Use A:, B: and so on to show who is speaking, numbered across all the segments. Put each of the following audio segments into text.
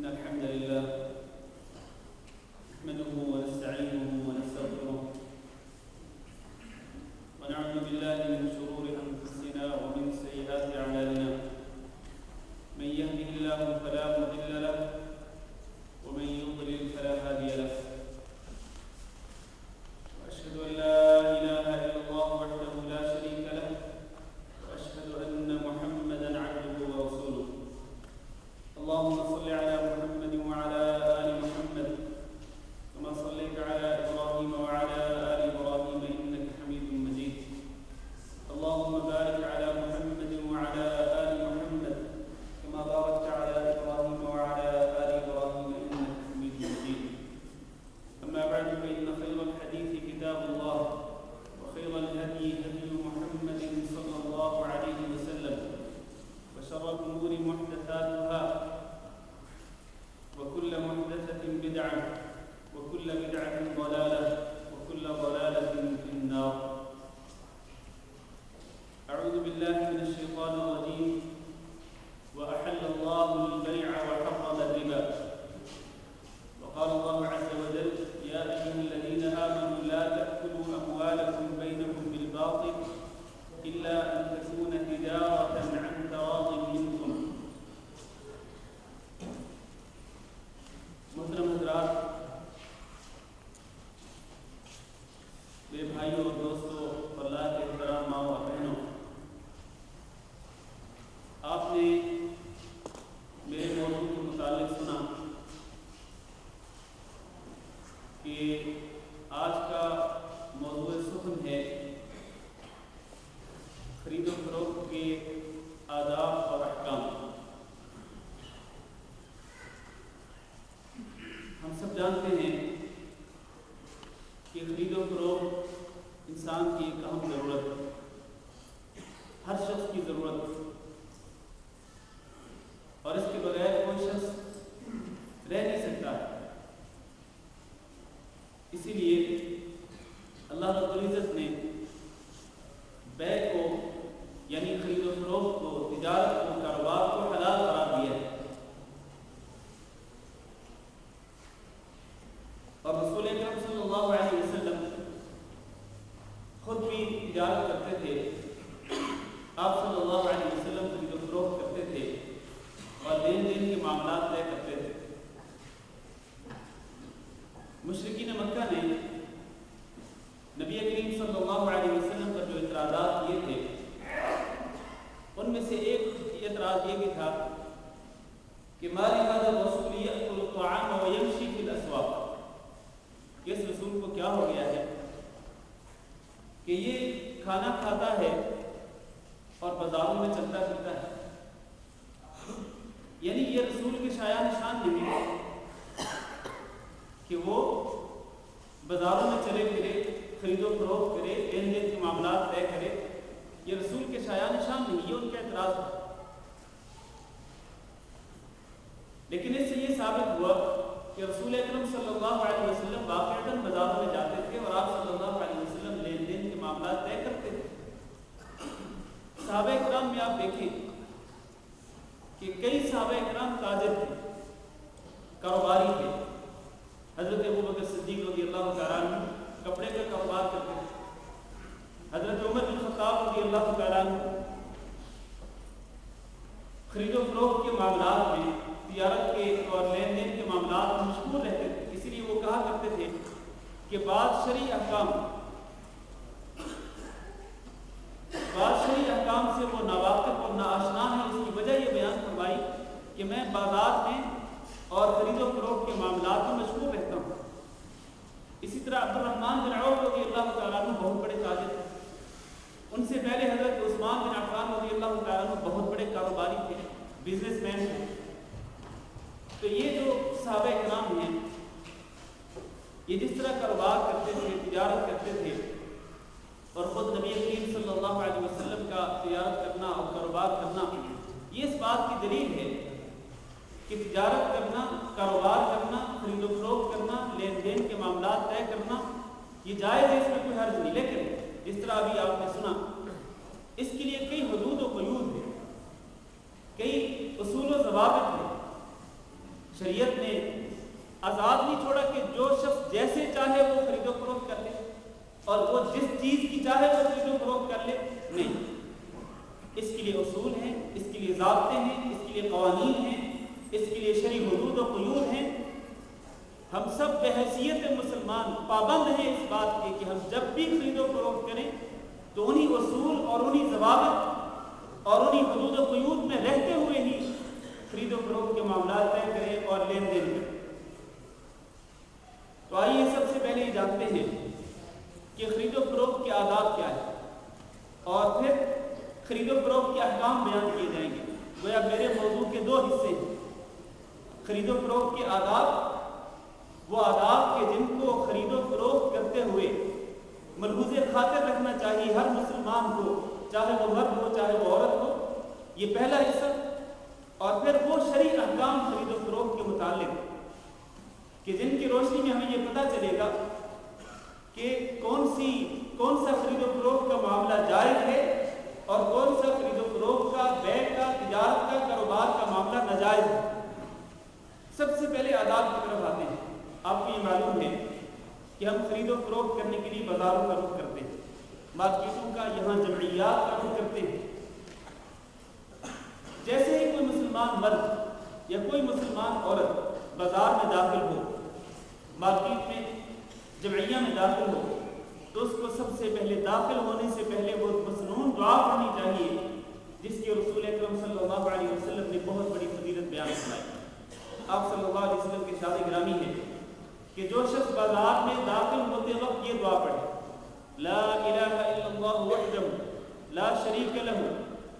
A: إن الحمد لله نحمده ونستعينه ونستغفره ونعوذ بالله من شرور أنفسنا ومن سيئات أعمالنا من يهده الله فلا مضل له ومن يضلل فلا هادي له وأشهد أن لا إله إلا الله وحده لا شريك له وأشهد أن محمدا عبده ورسوله اللهم صل على محمد وعلى آل محمد كما صليت على إبراهيم وعلى آل إبراهيم إنك حميد مجيد اللهم بارك على محمد وعلى آل محمد كما باركت على إبراهيم وعلى آل إبراهيم إنك حميد مجيد أما بعد فإن خير الحديث كتاب الله وخير الهدي هدي محمد صلى الله عليه وسلم وشر الأمور محدثاتها وكل محدثة بدعة وكل بدعة ضلالة وكل ضلالة في النار أعوذ بالله من الشيطان الرجيم وأحل الله البيع وحرم الربا وقال الله عز وجل يا أيها الذين آمنوا لا تأكلوا أموالكم بينكم بالباطل إلا أن تكون تجارة عن تراض منكم محترم حضرات، میرے بھائیوں اور دوستوں، اللہ کے احترام ماں اور بہنوں، آپ نے میرے موضوع کے متعلق سنا کہ آج کا موضوع سخن ہے خرید و فروخت کے آداب اور احکام۔ ہم سب جانتے ہیں کہ خرید و فروخت انسان کی ایک اہم ضرورت ہے، ہر شخص کی ضرورت ہے، اور اس کے بغیر کوئی شخص رہ نہیں سکتا ہے۔ اسی لیے اللہ رب العزت نے بیع کو یعنی خرید و فروخت کو، تجارت کو، کاروبار کو حلال قرار دیا ہے، اور رسول اکرم صلی اللہ علیہ وسلم خود بھی تجارت کرتے تھے۔ آپ صلی اللہ علیہ وسلم خرید و فروخت کرتے تھے اور لین دین کے معاملات طے کرتے تھے۔ مشرکین مکہ نے نبی کریم صلی اللہ علیہ وسلم پر جو اعتراضات کیے تھے، ان میں سے ایک اعتراض یہ بھی تھا کہ ما لهذا الرسول يأكل الطعام ويمشي في الأسواق، اس رسول کو کیا ہو گیا ہے کہ یہ کھانا کھاتا ہے اور بازاروں میں چلتا پھرتا ہے۔ یعنی یہ رسول کے شایع نشان نہیں کہ وہ بازاروں میں چلے پھرے، خرید و فروخت کرے، لین دین کے معاملات طے کرے، یہ رسول کے شایع نشان نہیں، یہ ان کا اعتراض تھا۔ لیکن اس سے یہ ثابت ہوا کہ رسول اکرم صلی اللہ علیہ وسلم واقعتاً بازاروں میں جاتے تھے اور آپ صلی اللہ علیہ وسلم لین دین کے معاملات طے کرتے تھے۔ صحابہ اکرام میں آپ دیکھیں کہ کئی صحابہ اکرام تاجر تھے، کاروباری تھے۔ حضرت ابوبکر صدیق رضی اللہ تعالیٰ عنہ کپڑے کا کاروبار کرتے تھے، حضرت عمر بن خطاب رضی اللہ تعالیٰ عنہ خرید و فروخت کے معاملات میں، تجارت کے اور لین دین کے معاملات میں مشغول رہتے تھے۔ اسی لیے وہ کہا کرتے تھے کہ بعض شرعی احکام سے وہ ناواقف اور ناآشنا ہے۔ اس کی وجہ یہ بیان فرمائی کہ میں بازار میں اور خرید و فروخت کے معاملات میں مشغول رہتا ہوں۔ اسی طرح عبد الرحمن بن عوف رضی اللہ تعالیٰ عنہ بہت بڑے تاجر تھے، ان سے پہلے حضرت عثمان بن عفان رضی اللہ تعالیٰ عنہ بہت بڑے کاروباری تھے، بزنس مین تھے۔ تو یہ جو صحابہ کرام ہیں، یہ جس طرح کاروبار کرتے تھے، تجارت کرتے تھے، اور خود نبی کریم صلی اللہ علیہ وسلم کا تجارت کرنا اور کاروبار کرنا، یہ اس بات کی دلیل ہے کہ تجارت کرنا، کاروبار کرنا، خرید و فروخت کرنا، لین دین کے معاملات طے کرنا، یہ جائز ہے، اس میں کوئی حرج نہیں۔ لیکن جس طرح ابھی آپ نے سنا، اس کے لیے کئی حدود و قیود ہیں، کئی اصول و ضوابط ہیں۔ شریعت نے آزاد نہیں چھوڑا کہ جو شخص جیسے چاہے وہ خرید و فروخت کر لے اور وہ جس چیز کی چاہے وہ خرید و فروخت کر لے، نہیں، اس کے لیے اصول ہیں، اس کے لیے ضابطے ہیں، اس کے لیے قوانین ہیں، اس کے لیے شرعی حدود و قیود ہیں۔ ہم سب بحیثیت مسلمان پابند ہیں اس بات کے کہ ہم جب بھی خرید و فروخت کریں تو انہی اصول اور انہی ضوابط اور انہی حدود و قیود میں رہتے ہوئے ہی خرید و فروخت کے معاملات طے کریں اور لین دین کریں۔ تو آئیے سب سے پہلے یہ جانتے ہیں کہ خرید و فروخت کے آداب کیا ہے، اور پھر خرید و فروخت کے احکام بیان کیے جائیں گے۔ گویا میرے موضوع کے دو حصے ہیں، خرید و فروخت کے آداب، وہ آداب کہ جن کو خرید و فروخت کرتے ہوئے ملحوظ خاطر رکھنا چاہیے ہر مسلمان کو، چاہے وہ مرد ہو چاہے وہ عورت ہو، یہ پہلا حصہ۔ اور پھر وہ شرعی احکام خرید و فروخت کے متعلق کہ جن کی روشنی میں ہمیں یہ پتہ چلے گا کہ کون سا خرید و فروخت کا معاملہ جائز ہے اور کون سا خرید و فروخت کا، بیع کا، تجارت کا، کاروبار کا معاملہ ناجائز ہے۔ سب سے پہلے آداب کی طرف آتے ہیں۔ آپ کو یہ معلوم ہے کہ ہم خرید و فروخت کرنے کے لیے بازاروں کا رخ کرتے ہیں، مارکیٹوں کا، یہاں جمعیات کا رخ کرتے ہیں۔ جیسے ہی کوئی مسلمان مرد یا کوئی مسلمان عورت بازار میں داخل ہو، مارکیٹ میں، جمعیہ میں داخل ہو، تو اس کو سب سے پہلے داخل ہونے سے پہلے وہ مسنون دعا پڑھنی چاہیے، جس کے رسول اکرم صلی اللہ علیہ وسلم نے بہت بڑی فضیلت بیان فرمائی۔ آپ صلی اللہ علیہ وسلم کے ارشاد گرامی ہے کہ جو شخص بازار میں داخل ہوتے وقت یہ دعا پڑھے، لا الہ الا اللہ وحدہ لا شریک لہ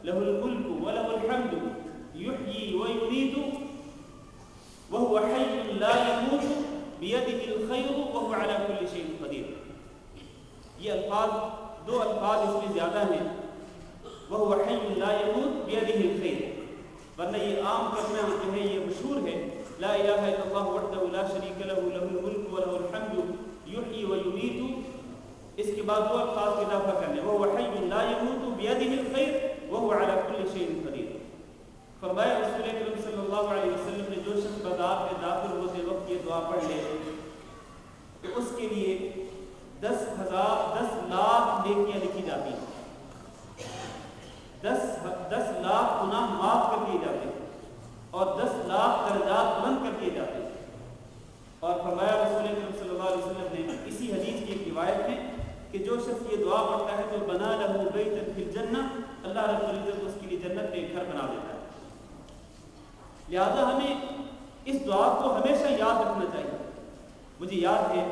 A: لہ الملک ولہ الحمد یحیی ویمیت وہو حی لا یموت بیدہ الخیر وہو علی کل شیء قدیر۔ یہ الفاظ، دو الفاظ اس میں زیادہ ہیں، وہو حی لا یموت بیدہ الخیر، ورنہ یہ عام کلمہ جو ہے یہ مشہور ہے، لا الہ الا اللہ وحدہ لا شریک لہ لہ الملک ولہ الحمد یحیی ویمیت، اس کے بعد دو الفاظ کا اضافہ کرنے، وہو حی لا یموت بیدہ الخیر وہو علی کل شیء قدیر۔ فرمایا رسول اکرم صلی اللہ علیہ وسلم نے جو شخص بازار میں داخل ہوتے وقت یہ دعا پڑھ لے تو اس کے لیے 10 لاکھ نیکیاں لکھی جاتی ہیں، 10 لاکھ گناہ معاف کر دیے جاتے ہیں اور 10 لاکھ درجات بلند کر دیے جاتے ہیں۔ اور فرمایا رسول اکرم صلی اللہ علیہ وسلم نے اسی حدیث کی ایک روایت میں کہ جو شخص یہ دعا پڑھتا ہے تو بنا لہ بیتا فی الجنہ، اللہ رب العزت اس کے لیے جنت میں ایک گھر بنا دیتا ہے۔ لہذا ہمیں اس دعا کو ہمیشہ یاد رکھنا چاہیے۔ مجھے یاد ہے،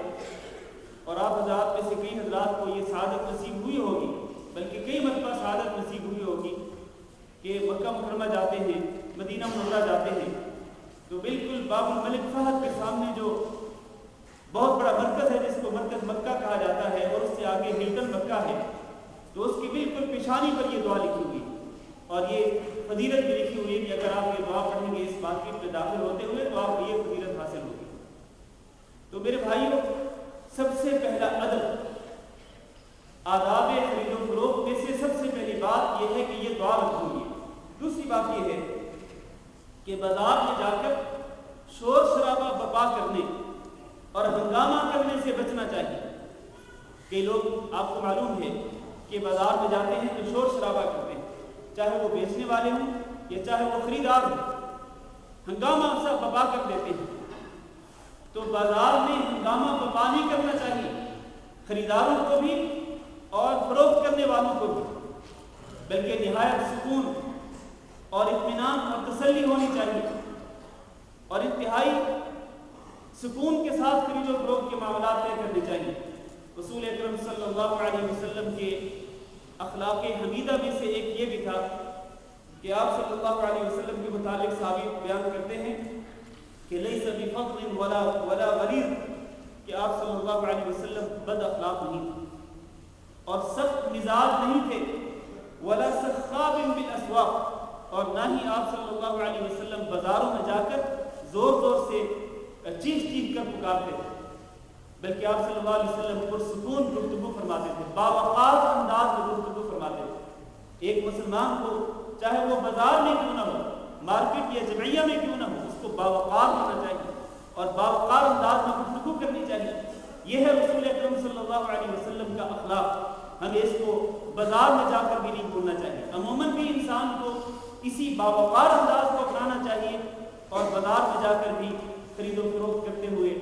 A: اور آپ حضرات میں سے کئی حضرات کو یہ سعادت نصیب ہوئی ہوگی، بلکہ کئی مرتبہ سعادت نصیب ہوئی ہوگی کہ مکہ مکرمہ جاتے ہیں، مدینہ منورہ جاتے ہیں، تو بالکل باب الملک فہد کے سامنے جو بہت بڑا مرکز ہے جس کو مرکز مکہ کہا جاتا ہے اور اس سے آگے ہلٹن مکہ ہے، تو اس کی بالکل پیشانی پر یہ دعا لکھی ہوئی اور یہ فضیلت بھی لکھی ہوئی ہے کہ اگر آپ یہ دعا پڑھیں گے اس مارکیٹ میں داخل ہوتے ہوئے تو آپ کو یہ فضیلت حاصل ہوگی۔ تو میرے بھائیوں، سب سے پہلا ادب آداب خرید و فروخت میں سے سب سے پہلی بات یہ ہے کہ یہ دعا رکھنی ہے۔ دوسری بات یہ ہے کہ بازار میں جا کر شور شرابہ برپا کرنے اور ہنگامہ کرنے سے بچنا چاہیے۔ کئی لوگ آپ کو معلوم ہے کہ بازار میں جاتے ہیں تو شور شرابہ کرتے ہیں، چاہے وہ بیچنے والے ہوں یا چاہے وہ خریدار ہوں، ہنگامہ سب برپا کر دیتے ہیں۔ تو بازار میں ہنگامہ برپا نہیں کرنا چاہیے، خریداروں کو بھی اور فروخت کرنے والوں کو بھی، بلکہ نہایت سکون اور اطمینان اور تسلی ہونی چاہیے اور انتہائی سکون کے ساتھ خرید و فروخت کے معاملات طے کرنے چاہیے۔ رسول اکرم صلی اللہ علیہ وسلم کے اخلاق حمیدہ میں سے ایک یہ بھی تھا کہ آپ صلی اللہ علیہ وسلم کے متعلق صحابی بیان کرتے ہیں کہ لیس بفضل ولا غلیظ، کہ آپ صلی اللہ علیہ وسلم بد اخلاق نہیں تھے اور سخت مزاج نہیں تھے، ولا سخاب بالاسواق، اور نہ ہی آپ صلی اللہ علیہ وسلم بازاروں میں جا کر زور زور سے چیخ چیخ کر پکارتے تھے، بلکہ آپ صلی اللہ علیہ وسلم پرسکون گفتگو فرماتے تھے، باوقار انداز میں گفتگو فرماتے تھے۔ ایک مسلمان کو چاہے وہ بازار میں کیوں نہ ہو، مارکیٹ یا جمعیہ میں کیوں نہ ہو، اس کو باوقار ہونا چاہیے اور باوقار انداز میں گفتگو کرنی چاہیے۔ یہ ہے رسول اکرم صلی اللہ علیہ وسلم کا اخلاق، ہمیں اس کو بازار میں جا کر بھی نہیں بھولنا چاہیے۔ عموماً بھی انسان کو اسی باوقار انداز کو اپنانا چاہیے اور بازار میں جا کر بھی خرید و فروخت کرتے ہوئے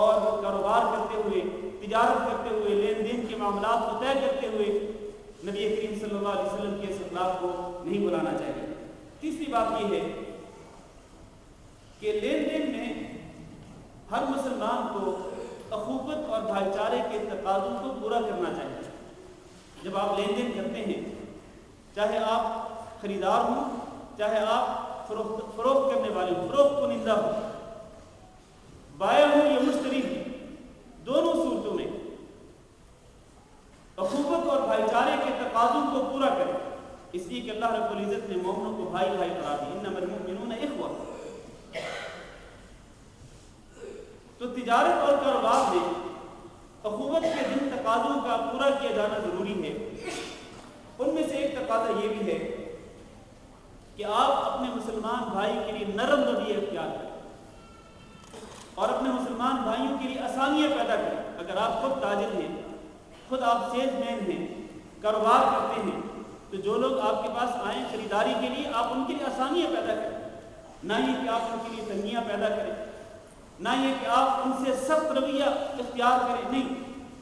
A: اور کاروبار کرتے ہوئے، تجارت کرتے ہوئے، لین دین کے معاملات کو طے کرتے ہوئے نبی کریم صلی اللہ علیہ وسلم کے اس اخلاق کو نہیں بلانا چاہیے۔ تیسری بات یہ ہے کہ لین دین میں ہر مسلمان کو اخوت اور بھائی چارے کے تقاضوں کو پورا کرنا چاہیے۔ جب آپ لین دین کرتے ہیں، چاہے آپ خریدار ہوں، چاہے آپ فروخت کرنے والے ہوں، فروخت کنندہ ہوں، بائع ہوں یا مشتری ہوں، دونوں صورتوں میں اخوت اور بھائی چارے کے تقاضوں کو پورا کریں، اس لیے کہ اللہ رب العزت نے مومنوں کو بھائی بھائی قرار دیا، انما المؤمنون اخوہ۔ تو تجارت اور کاروبار میں اخوت کے جن تقاضوں کا پورا کیا جانا ضروری ہے، ان میں سے ایک تقاضا یہ بھی ہے کہ آپ اپنے مسلمان بھائی کے لیے نرم رویہ اختیار کریں اور اپنے مسلمان بھائیوں کے لیے آسانیاں پیدا کریں۔ اگر آپ خود تاجر ہیں، خود آپ سیلز مین ہیں، کاروبار کرتے ہیں، تو جو لوگ آپ کے پاس آئیں خریداری کے لیے، آپ ان کے لیے آسانیاں پیدا کریں، نہ یہ کہ آپ ان کے لیے تنگیاں پیدا کریں، نہ یہ کہ آپ ان سے سخت رویہ اختیار کریں، نہیں،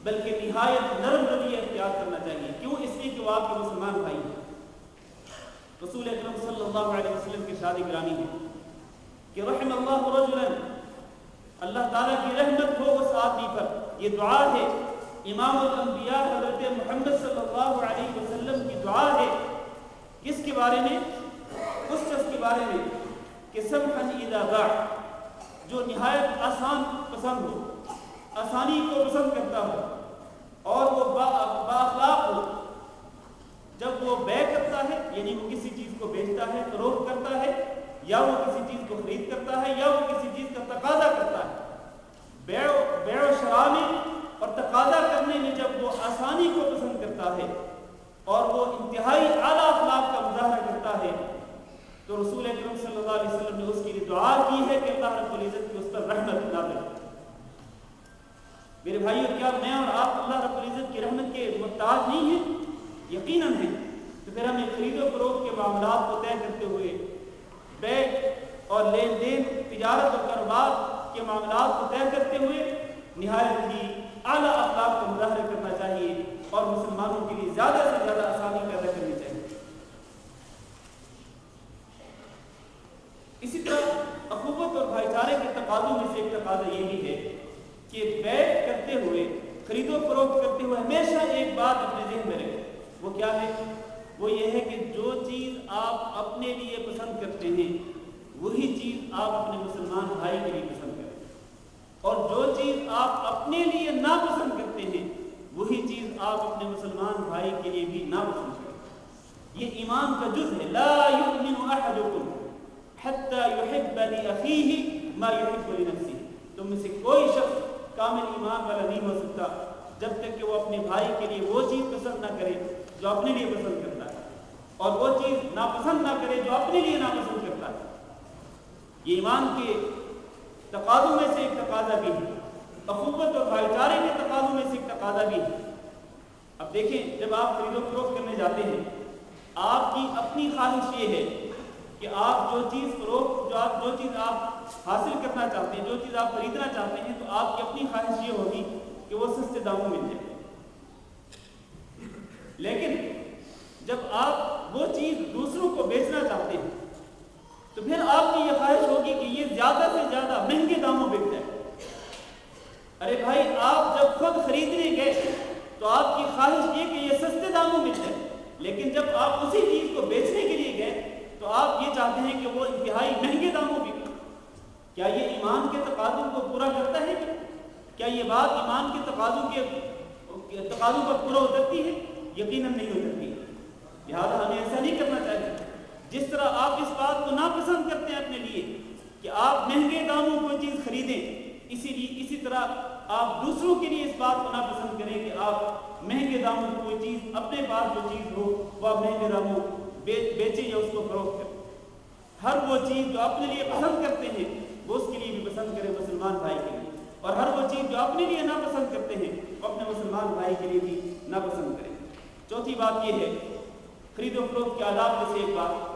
A: بلکہ نہایت نرم رویہ اختیار کرنا چاہیے۔ کیوں؟ اس لیے کہ وہ آپ کے مسلمان بھائی ہیں۔ رسول اکرم صلی اللہ علیہ وسلم کی شادی گرامی ہے کہ رحم اللہ رجلا، اللہ تعالیٰ کی رحمت ہو اس آدمی پر، یہ دعا ہے امام الانبیاء حضرت محمد صلی اللہ علیہ وسلم کی دعا ہے۔ کس کے بارے میں؟ اس شخص کے بارے میں کہ سمحا اذا باع، جو نہایت آسان پسند ہو، آسانی کو پسند کرتا ہو اور وہ بااخلاق ہو۔ جب وہ بیع کرتا ہے، یعنی وہ کسی چیز کو بیچتا ہے، فروخت کرتا ہے، یا وہ کسی چیز کو خرید کرتا ہے، یا وہ کسی چیز کا تقاضا کرتا ہے، بیع و شراء میں اور تقاضا کرنے میں جب وہ آسانی کو پسند کرتا ہے اور وہ انتہائی اعلیٰ اخلاق کا مظاہرہ کرتا ہے، تو رسول اکرم صلی اللہ علیہ وسلم نے اس کے لیے دعا کی ہے کہ اللہ رب العزت کی اس پر رحمت نازل کرے۔ میرے بھائیو، کیا میں اور آپ اللہ رب العزت کی رحمت کے محتاج نہیں ہیں؟ یقیناً ہیں۔ تو پھر ہمیں خرید و فروخت کے معاملات کو طے کرتے ہوئے، بیع اور لین دین، تجارت اور کاروبار کے معاملات کو طے کرتے ہوئے نہایت ہی اعلیٰ اخلاق کا مظاہرہ کرنا چاہیے اور مسلمانوں کے لیے زیادہ سے زیادہ آسانی پیدا کرنی چاہیے۔ اسی طرح اخوت اور بھائی چارے کے تقاضوں میں سے ایک تقاضا یہ بھی ہے کہ بیع کرتے ہوئے، خرید و فروخت کرتے ہوئے ہمیشہ ایک بات اپنے ذہن میں رکھیں۔ وہ کیا ہے؟ وہ یہ ہے کہ جو چیز آپ اپنے لیے پسند کرتے ہیں وہی چیز آپ اپنے مسلمان بھائی کے لیے پسند کریں، اور جو چیز آپ اپنے لیے ناپسند کرتے ہیں وہی چیز آپ اپنے مسلمان بھائی کے لیے بھی ناپسند کریں۔ یہ ایمان کا جز ہے۔ لا یؤمن احدکم حتی یحب لأخیہ ما یحب لنفسہ۔ تم میں سے کوئی شخص کامل ایمان والا نہیں ہو سکتا جب تک کہ وہ اپنے بھائی کے لیے وہ چیز پسند نہ کرے جو اپنے لیے پسند کرتا ہے، اور وہ چیز ناپسند نہ کرے جو اپنے لیے ناپسند کرتا ہے۔ یہ ایمان کے تقاضوں میں سے ایک تقاضا بھی ہے، اخوت اور بھائی چارے کے تقاضوں میں سے ایک تقاضا بھی ہے۔ اب دیکھیں، جب آپ خرید و فروخت کرنے جاتے ہیں، آپ کی اپنی خواہش یہ ہے کہ آپ جو چیز آپ حاصل کرنا چاہتے ہیں، جو چیز آپ خریدنا چاہتے ہیں، تو آپ کی اپنی خواہش یہ ہوگی کہ وہ سستے داموں مل جائے۔ لیکن جب آپ وہ چیز دوسروں کو بیچنا چاہتے ہیں تو پھر آپ کی یہ خواہش ہوگی کہ یہ زیادہ سے زیادہ مہنگے داموں بک جائے۔ ارے بھائی، آپ جب خود خریدنے گئے تو آپ کی خواہش یہ کہ یہ سستے داموں مل جائے، لیکن جب آپ اسی چیز کو بیچنے کے لیے گئے تو آپ یہ چاہتے ہیں کہ وہ انتہائی مہنگے داموں بک۔ کیا یہ ایمان کے تقاضوں کو پورا کرتا ہے؟ کیا یہ بات ایمان کے تقاضوں پر پورا اترتی ہے؟ یقیناً نہیں اترتی۔ لہٰذا ہمیں ایسا نہیں کرنا چاہیے۔ جس طرح آپ اس بات کو ناپسند کرتے ہیں اپنے لیے کہ آپ مہنگے داموں کوئی چیز خریدیں، اسی طرح آپ دوسروں کے لیے اس بات کو ناپسند کریں کہ آپ مہنگے داموں کوئی چیز، اپنے پاس جو چیز ہو وہ آپ مہنگے داموں بیچیں یا اس کو فروخت کریں۔ ہر وہ چیز جو اپنے لیے پسند کرتے ہیں وہ اس کے لیے بھی پسند کریں مسلمان بھائی کے لیے، اور ہر وہ چیز جو اپنے لیے ناپسند کرتے ہیں وہ اپنے مسلمان بھائی کے لیے بھی ناپسند کریں۔ چوتھی بات یہ ہے خرید و فروخت کے آداب میں سے ایک بات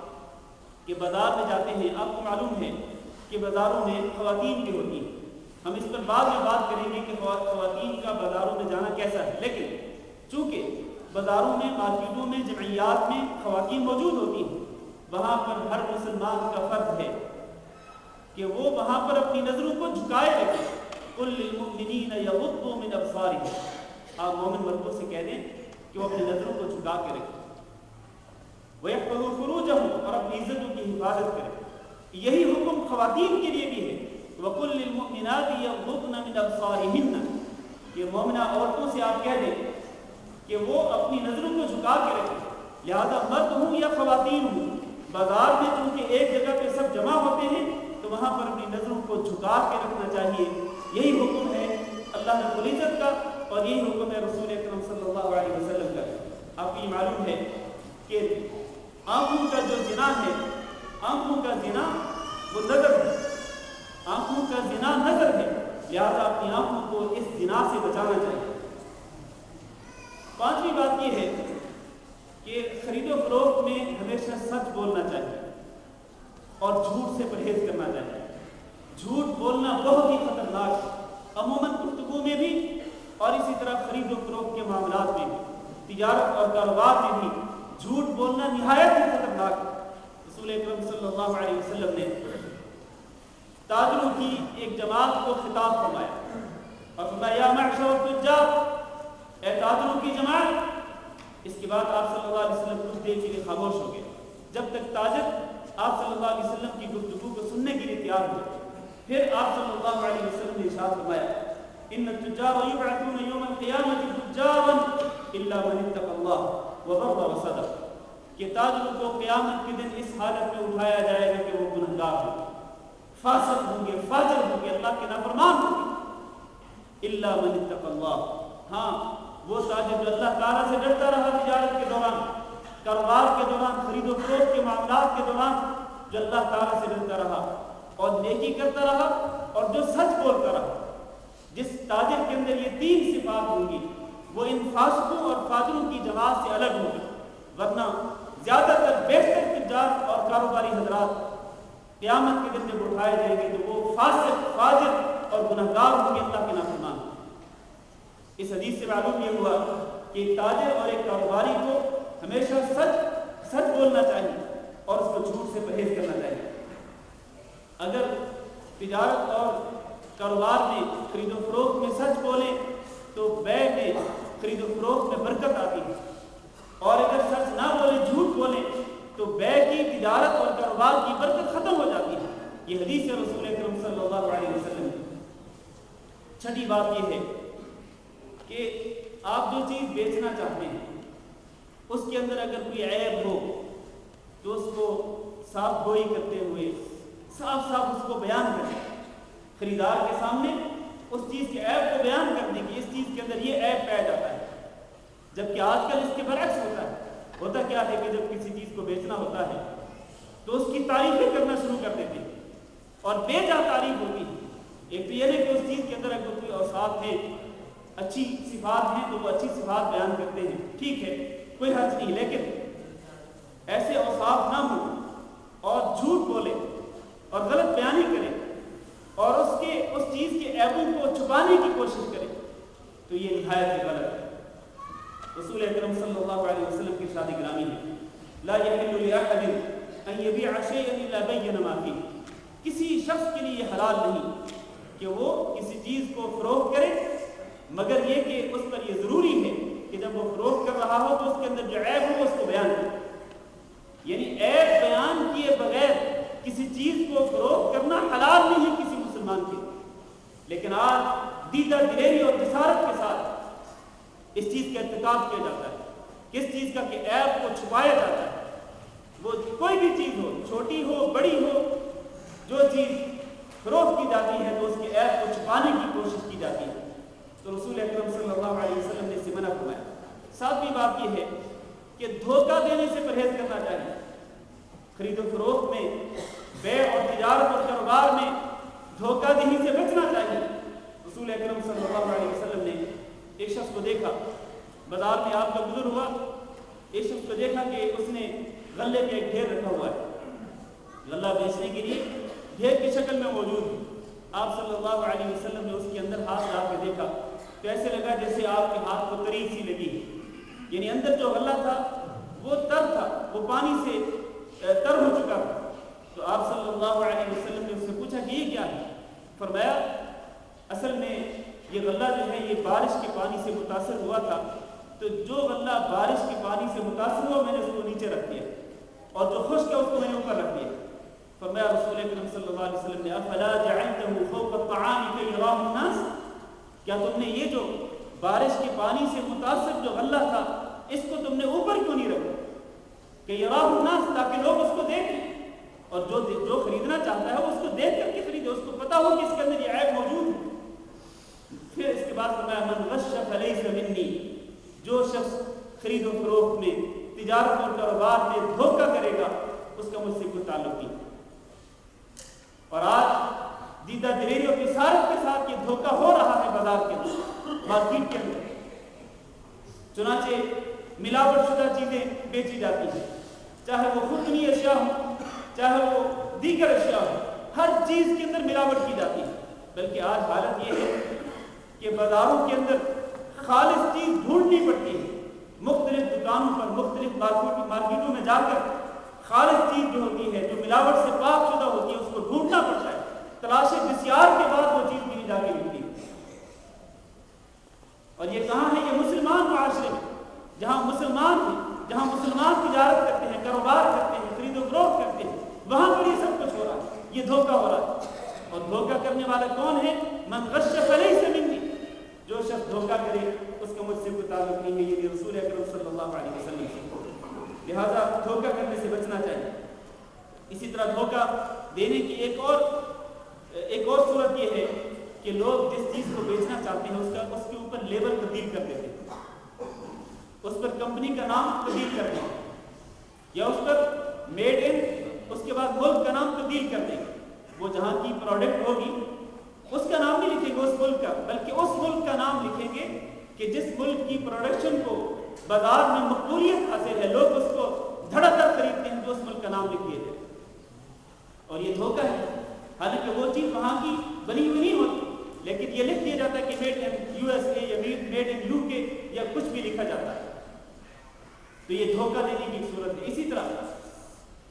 A: کہ بازار میں جاتے ہیں، آپ کو معلوم ہے کہ بازاروں میں خواتین بھی ہوتی ہیں، ہم اس پر بعد میں بات کریں گے کہ خواتین کا بازاروں میں جانا کیسا ہے، لیکن چونکہ بازاروں میں، مارکیٹوں میں، جمعیات میں خواتین موجود ہوتی ہیں، وہاں پر ہر مسلمان کا فرض ہے کہ وہ وہاں پر اپنی نظروں کو جھکائے رکھے۔ قل للمؤمنین یغضوا من ابصارهم، آپ مومن مردوں سے کہہ دیں کہ وہ اپنی نظروں کو جھکا کے رکھیں، وَيَحْفَظُوا فُرُوجَهُمْ، اور اپنی عزتوں کی حفاظت کریں۔ یہی حکم خواتین کے لیے بھی ہے، وَقُلْ لِلْمُؤْمِنَاتِ يَغْضُضْنَ مِنْ أَبْصَارِهِنَّ، یہ مومنہ عورتوں سے آپ کہہ دیں کہ وہ اپنی نظروں کو جھکا کے رکھیں، لہذا مرد ہوں یا خواتین ہوں، بازار میں چونکہ ایک جگہ پہ سب جمع ہوتے ہیں تو وہاں پر اپنی نظروں کو جھکا کے رکھنا چاہیے۔ یہی حکم ہے اللہ رب العزت کا، اور یہی حکم ہے رسول اکرم صلی اللہ علیہ وسلم کا۔ آپ کو یہ معلوم ہے کہ آنکھوں کا جو زنا ہے، آنکھوں کا زنا وہ نظر ہے، آنکھوں کا زنا نظر ہے، لہذا اپنی آنکھوں کو اس زنا سے بچانا چاہیے۔ پانچویں بات یہ ہے کہ خرید و فروخت میں ہمیشہ سچ بولنا چاہیے اور جھوٹ سے پرہیز کرنا چاہیے۔ جھوٹ بولنا بہت ہی خطرناک ہے، عموماً گفتگو میں بھی اور اسی طرح خرید و فروخت کے معاملات میں بھی، تجارت اور کاروبار میں بھی جھوٹ بولنا نہایت ہی خطرناک ہے۔ رسول اکرم صلی اللہ علیہ وسلم نے تاجروں کی ایک جماعت کو خطاب فرمایا اور فرمایا یا معشر التجار، اے تاجروں کی جماعت۔ اس کے بعد آپ صلی اللہ علیہ وسلم کچھ دیر کے لیے خاموش ہو گئے، جب تک تاجر آپ صلی اللہ علیہ وسلم کی گفتگو کو سننے کے لیے تیار ہوئے۔ پھر آپ صلی اللہ علیہ وسلم نے ارشاد فرمایا ان التجار یبعثون یوم القیامۃ تجارا الا من اتقى اللہ وبر وصدق، کہ تاجروں کو قیامت کے دن اس حالت میں اٹھایا جائے گا کہ وہ گنہگار ہوں، فاسق ہوں گے، فاجر ہوں گے، اللہ کے نافرمان ہوں گے، الا من اتقى اللہ، ہاں وہ تاجر جو اللہ تعالیٰ سے ڈرتا رہا تجارت کے دوران، کاروبار کے دوران، خرید و فروخت کے معاملات کے دوران، جو اللہ تعالیٰ سے ڈرتا رہا اور نیکی کرتا رہا اور جو سچ بولتا رہا، جس تاجر کے اندر یہ تین صفات ہوں گی وہ ان فاسقوں اور فاجروں کی جماعت سے الگ ہوگی، ورنہ زیادہ تر بیشتر تجار اور کاروباری حضرات قیامت کے دن جب اٹھائے جائیں گے تو وہ فاسق، فاجر اور گنہگار ہوں گے، اللہ کے نافرمان۔ اس حدیث سے معلوم یہ ہوا کہ ایک تاجر اور ایک کاروباری کو ہمیشہ سچ بولنا چاہیے اور اس کو جھوٹ سے پرہیز کرنا چاہیے۔ اگر تجارت اور کاروبار میں، خرید و فروخت میں سچ بولیں تو بیع میں، خرید و فروخت میں برکت آتی ہے، اور اگر سچ نہ بولیں، جھوٹ بولیں تو بیع کی، تجارت اور کاروبار کی برکت ختم ہو جاتی ہے۔ یہ حدیث ہے رسول اکرم صلی اللہ علیہ وسلم۔ چھٹی بات یہ ہے کہ آپ جو چیز بیچنا چاہتے ہیں اس کے اندر اگر کوئی عیب ہو تو اس کو صاف گوئی کرتے ہوئے صاف اس کو بیان کریں، خریدار کے سامنے اس چیز کے عیب کو بیان کرنے کی، اس چیز کے اندر یہ عیب پایا جاتا ہے۔ جبکہ آج کل اس کے برعکس ہوتا کیا ہے کہ جب کسی چیز کو بیچنا ہوتا ہے تو اس کی تعریفیں کرنا شروع کر دیتے ہیں اور بے جا تعریف ہوتی ہے۔ ایک تو یہ ہے کہ اس چیز کے اندر اگر کوئی اوصاف ہیں، اچھی صفات ہیں تو وہ اچھی صفات بیان کرتے ہیں، ٹھیک ہے، کوئی حرج نہیں، لیکن ایسے اوصاف نہ ہوں اور جھوٹ بولے اور غلط بیانی کرے اور اس چیز کے عیبوں کو چھپانے کی کوشش کرے تو یہ نہایت ہی غلط ہے۔ رسول اکرم صلی اللہ علیہ وسلم کی ارشاد گرامی ہے لا یحل لأحد ان یبیع شیئا الا بین ما فیہ، کسی شخص کے لیے یہ حلال نہیں کہ وہ کسی چیز کو فروخت کرے مگر یہ کہ اس پر یہ ضروری ہے کہ جب وہ فروخت کر رہا ہو تو اس کے اندر جو عیب ہو اس کو بیان کرے، یعنی عیب بیان کیے بغیر کسی چیز کو فروخت کرنا حلال نہیں ہے کسی مسلمان کے، لیکن آج دیدہ دلیری اور جسارت کے ساتھ اس چیز کا ارتکاب کیا جاتا ہے، کس چیز کا کہ عیب کو چھپایا جاتا ہے۔ وہ کوئی بھی چیز ہو، چھوٹی ہو بڑی ہو، جو چیز فروخت کی جاتی ہے تو اس کے عیب کو چھپانے کی کوشش کی جاتی ہے، تو رسول اکرم صلی اللہ علیہ وسلم نے اسے منع فرمایا۔ ساتویں بات یہ ہے کہ دھوکہ دینے سے پرہیز کرنا چاہیے۔ خرید و فروخت میں دھوکہ دہی سے بچنا چاہیے۔ رسول اکرم صلی اللہ علیہ وسلم نے ایک شخص کو دیکھا، بازار میں آپ کا گزر ہوا، ایک شخص کو دیکھا کہ اس نے غلے کا ایک ڈھیر رکھا ہوا ہے، غلہ بیچنے کے لیے ڈھیر کی شکل میں موجود ہے۔ آپ صلی اللہ علیہ وسلم نے اس کے اندر ہاتھ ڈال کے دیکھا تو ایسے لگا جیسے آپ کے ہاتھ کو تری سی لگی ہے، یعنی اندر جو غلہ تھا وہ تر تھا، وہ پانی سے تر ہو چکا تھا۔ تو آپ صلی اللہ علیہ وسلم نے اس سے پوچھا کہ یہ کیا ہے؟ فرمایا اصل میں یہ غلہ جو ہے یہ بارش کے پانی سے متاثر ہوا تھا، تو جو غلہ بارش کے پانی سے متاثر ہوا میں نے اس کو نیچے رکھ دیا، اور جو خشک ہے اس کو میں نے اوپر رکھ دیا۔ فرمایا رسول اکرم صلی اللہ علیہ وسلم نے افلا جعلته فوق الطعام كي يراه الناس، کیا تم نے یہ جو بارش کے پانی سے متاثر جو غلہ تھا اس کو تم نے اوپر کیوں نہیں رکھا کہ يراه الناس، تاکہ لوگ اس کو دیکھیں، اور جو خریدنا چاہتا ہے وہ اس کو دیکھ کر کے خریدے، اس کو پتا ہو کہ اس کے اندر یہ عیب موجود ہے۔ پھر اس کے بعد فرمایا من غش فلیس منی، جو شخص خرید و فروخت میں، تجارت اور کاروبار میں دھوکہ کرے گا اس کا مجھ سے کوئی تعلق نہیں۔ اور آج دیدہ دلیریوں کی سارت کے ساتھ یہ دھوکہ ہو رہا ہے بازار کے اندر، مارکیٹ کے اندر، چنانچہ ملاوٹ شدہ چیزیں بیچی جاتی ہیں، چاہے وہ خوردنی اشیاء ہوں چاہے وہ دیگر اشیاء ہوں، ہر چیز کے اندر ملاوٹ کی جاتی ہے۔ بلکہ آج حالت یہ ہے کہ بازاروں کے اندر خالص چیز ڈھونڈنی پڑتی ہے، مختلف دکانوں پر مختلف مارکیٹوں میں جا کر خالص چیز جو ہوتی ہے، جو ملاوٹ سے پاک شدہ ہوتی ہے، اس کو ڈھونڈنا پڑتا ہے، تلاش بسیار کے بعد وہ چیز ملی جا کے ملتی ہے۔ اور یہ کہاں ہے؟ یہ مسلمان معاشرے میں، جہاں مسلمان ہیں، جہاں مسلمان تجارت کرتے ہیں، کاروبار کرتے ہیں، خرید و فروخت کرتے ہیں، وہاں پر یہ سب کچھ ہو رہا ہے، یہ دھوکہ ہو رہا ہے۔ اور دھوکہ کرنے والا کون ہے؟ من غش فلیس منی، جو شخص دھوکہ کرے اس کا مجھ سے کوئی تعلق نہیں ہے، یہ رسول اکرم صلی اللہ علیہ وسلم سے۔ لہذا دھوکہ کرنے سے بچنا چاہیے۔ اسی طرح دھوکہ دینے کی ایک اور صورت یہ ہے کہ لوگ جس چیز کو بیچنا چاہتے ہیں اس کے اوپر لیبل تبدیل کر دیتے ہیں، اس پر کمپنی کا نام تبدیل کر دیں، یا اس پر میڈ ان، اس کے بعد ملک کا نام تبدیل کر دیں۔ وہ جہاں کی پروڈکٹ ہوگی اس کا نام نہیں لکھیں گے اس ملک کا، بلکہ اس ملک کا نام لکھیں گے کہ جس ملک کی پروڈکشن کو بازار میں مقبولیت حاصل ہے، لوگ اس کو دھڑا دھڑ خریدتے ہیں، تو اس ملک کا نام لکھ دیا جائے۔ اور یہ دھوکہ ہے، حالانکہ وہ چیز وہاں کی بنی ہوئی نہیں ہوتی، لیکن یہ لکھ دیا جاتا ہے کہ made in U S A یا میڈ ان یو کے یا کچھ بھی لکھا جاتا ہے، تو یہ دھوکہ دینے کی صورت ہے۔ اسی طرح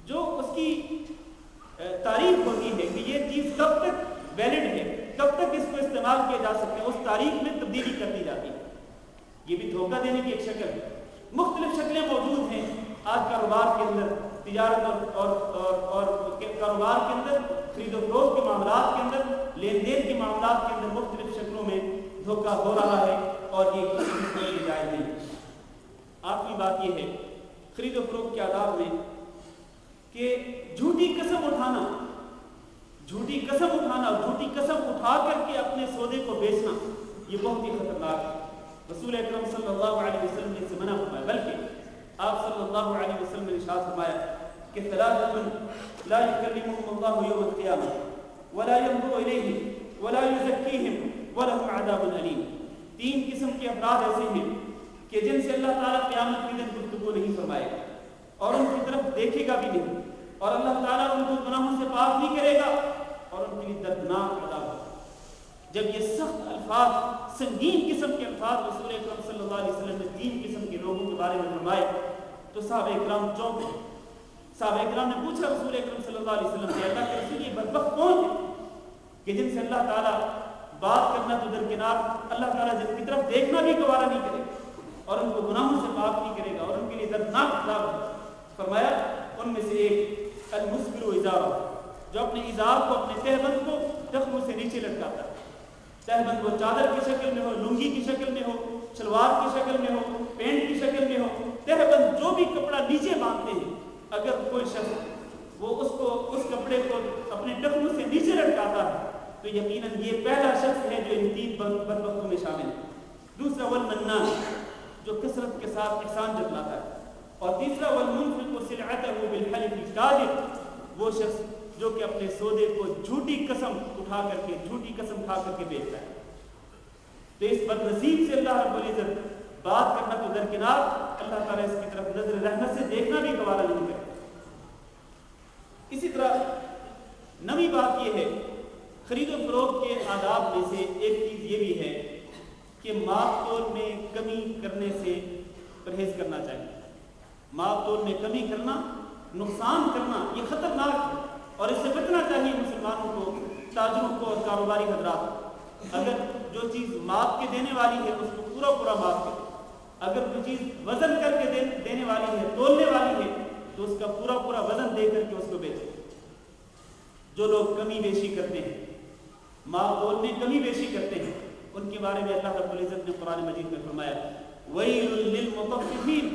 A: جو اس کی تاریخ ہوتی ہے کہ یہ چیز کب تک ویلڈ ہے، کب تک اس کو استعمال کیا جا سکتا ہے، اس تاریخ میں تبدیلی کر دی جاتی ہے، یہ بھی دھوکہ دینے کی ایک شکل ہے۔ مختلف شکلیں موجود ہیں آج کاروبار کے اندر، تجارت اور کاروبار کے اندر، خرید و فروخت کے معاملات کے اندر، لین دین کے معاملات کے اندر مختلف شکلوں میں دھوکہ ہو رہا ہے، اور یہ کسی بھی کے لیے جائز نہیں۔ آخری بات یہ ہے خرید و فروخت کے آداب میں کہ جھوٹی قسم اٹھانا اور جھوٹی قسم اٹھا کر کے اپنے سودے کو بیچنا یہ بہت ہی خطرناک ہے۔ رسول اکرم صلی اللہ علیہ وسلم نے اسے منع فرمایا، بلکہ آپ صلی اللہ علیہ وسلم نے ارشاد فرمایا کہ ثلاثة لا يكلمهم الله يوم القيامة ولا ينظر إليهم ولا يزكيهم ولهم عذاب أليم۔ تین قسم کے افراد ایسے ہیں کہ جن سے اللہ تعالیٰ قیامت کے دن گفتگو نہیں فرمائے گا، اور ان کی طرف دیکھے گا بھی نہیں، اور اللہ تعالیٰ ان کو گناہوں سے پاک نہیں کرے گا، اور ان کے لیے دردناک عذاب ہوگا۔ جب یہ سخت الفاظ، سنگین قسم کے الفاظ رسول اکرم صلی اللہ علیہ وسلم نے تین قسم کے لوگوں کے بارے میں فرمائے تو صحابہ اکرام چونک گئے۔ صحابہ اکرام نے پوچھا رسول اکرم صلی اللہ علیہ وسلم سے، اللہ کے رسول یہ بدبخت کون ہے کہ جن سے اللہ تعالیٰ بات کرنا تو درکنار، اللہ تعالیٰ جن کی طرف دیکھنا بھی گوارا نہیں کرے اور ان کو گناہوں سے پاک نہیں کرے گا، اور ان کے لیے دردناک عذاب ہے۔ فرمایا ان میں سے ایک المسبل ازارہ، جو اپنے ازار کو، اپنے تہبند کو ٹخنوں سے نیچے لٹکاتا ہے۔ تہبند وہ چادر کی شکل میں ہو، لنگی کی شکل میں ہو، شلوار کی شکل میں ہو، پینٹ کی شکل میں ہو، تہبند جو بھی کپڑا نیچے باندھتے ہیں، اگر کوئی شخص وہ اس کپڑے کو اپنے ٹخنوں سے نیچے لٹکاتا ہے تو یقیناً یہ پہلا شخص ہے جو ان تین بدبختوں میں شامل ہے۔ دوسرا والمنان، جو کثرت کے ساتھ احسان جتلاتا ہے، اور تیسرا والمنفق سلعته بالحلف الكاذب، وہ شخص جو کہ اپنے سودے کو جھوٹی قسم اٹھا کر کے جھوٹی قسم کھا کر کے بیچتا ہے. تو اس بدنصیب سے اللہ رب العزت بات کرنا تو درکنار، اللہ تعالیٰ اس کی طرف نظر رحمت سے دیکھنا بھی گوارا نہیں کرتا. اسی طرح نئی بات یہ ہے خرید و فروخت کے آداب میں سے ایک چیز یہ بھی ہے کہ ماپ تول میں کمی کرنے سے پرہیز کرنا چاہیے. ماپ تول میں کمی کرنا، نقصان کرنا یہ خطرناک ہے اور اس سے بچنا چاہیے مسلمانوں کو، تاجروں کو اور کاروباری حضرات. اگر جو چیز ماپ کے دینے والی ہے اس کو پورا پورا ماپ کرے، اگر کوئی چیز وزن کر کے دینے والی ہے، تولنے والی ہے، تو اس کا پورا پورا وزن دے کر کے اس کو بیچے. جو لوگ کمی بیشی کرتے ہیں، ماپ تول میں کمی بیشی کرتے ہیں، ان کے بارے میں اللہ رب العزت نے قرآن مجید میں فرمایا وَيْلٌ لِّلْمُطَفِّفِينَ.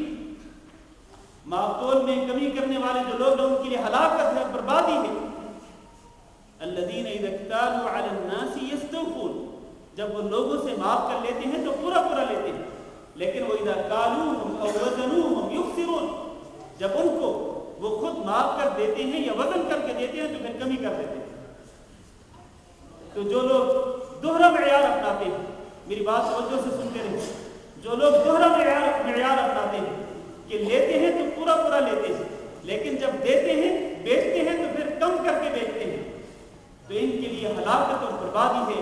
A: ماپ تول میں کمی کرنے والے جو لوگ ہیں ان کے لیے ہلاکت ہے، بربادی ہے. الَّذِينَ إِذَا اكْتَالُوا عَلَى النَّاسِ يَسْتَوْفُونَ. جب وہ لوگوں سے ماپ کر لیتے ہیں تو پورا پورا لیتے ہیں، لیکن وَإِذَا كَالُوهُمْ أَوْ وَزَنُوهُمْ يُخْسِرُونَ. جب ان کو وہ خود ماپ کر دیتے ہیں یا وزن کر کے دیتے ہیں تو پھر کمی کر دیتے ہیں. تو جو لوگ دوہرا معیار اپناتے ہیں، میری بات توجہ سے سنتے رہے، جو لوگ دوہرا معیار اپناتے ہیں کہ لیتے ہیں تو پورا پورا لیتے ہیں، لیکن جب دیتے ہیں بیچتے ہیں تو پھر کم کر کے بیچتے ہیں، تو ان کے لیے ہلاکت اور بربادی ہے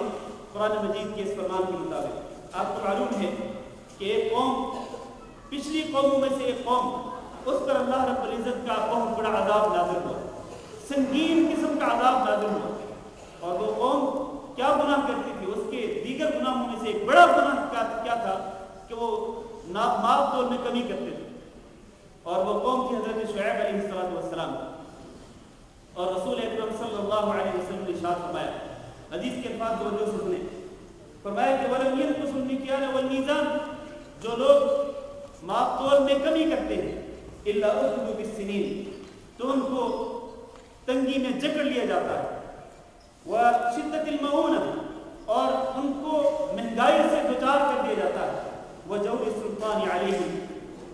A: قرآن مجید کے اس فرمان کے مطابق. آپ کو معلوم ہے کہ ایک قوم، پچھلی قوموں میں سے ایک قوم، اس پر اللہ رب العزت کا بہت بڑا عذاب نازل ہوا، سنگین قسم کا عذاب نازل ہوا. اور وہ قوم کیا گناہ کرتی تھی؟ اس کے دیگر گناہوں میں سے ایک بڑا گناہ کیا تھا کہ وہ ماپ تول میں کمی کرتے تھے. اور وہ قوم تھی حضرت شعیب علیہ السلام. اور رسول اکرم صلی اللہ علیہ وسلم نے ارشاد فرمایا، حدیث کے الفاظ توجہ سے سنیں، فرمایا کہ وَلَمْ يَنْقُصُوا الْمِكْيَالَ وَالْمِيزَانَ. جو لوگ ماپ تول میں کمی کرتے ہیں إِلَّا أُخِذُوا بِالسِّنِينَ، تو ان کو تنگی میں جکڑ لیا جاتا ہے. وَشِدَّةِ الْمَعُونَةِ، اور ان کو مہنگائی سے دوچار کر دیا جاتا ہے. وَجَوْرِ السُّلْطَانِ عَلَيْهِمْ،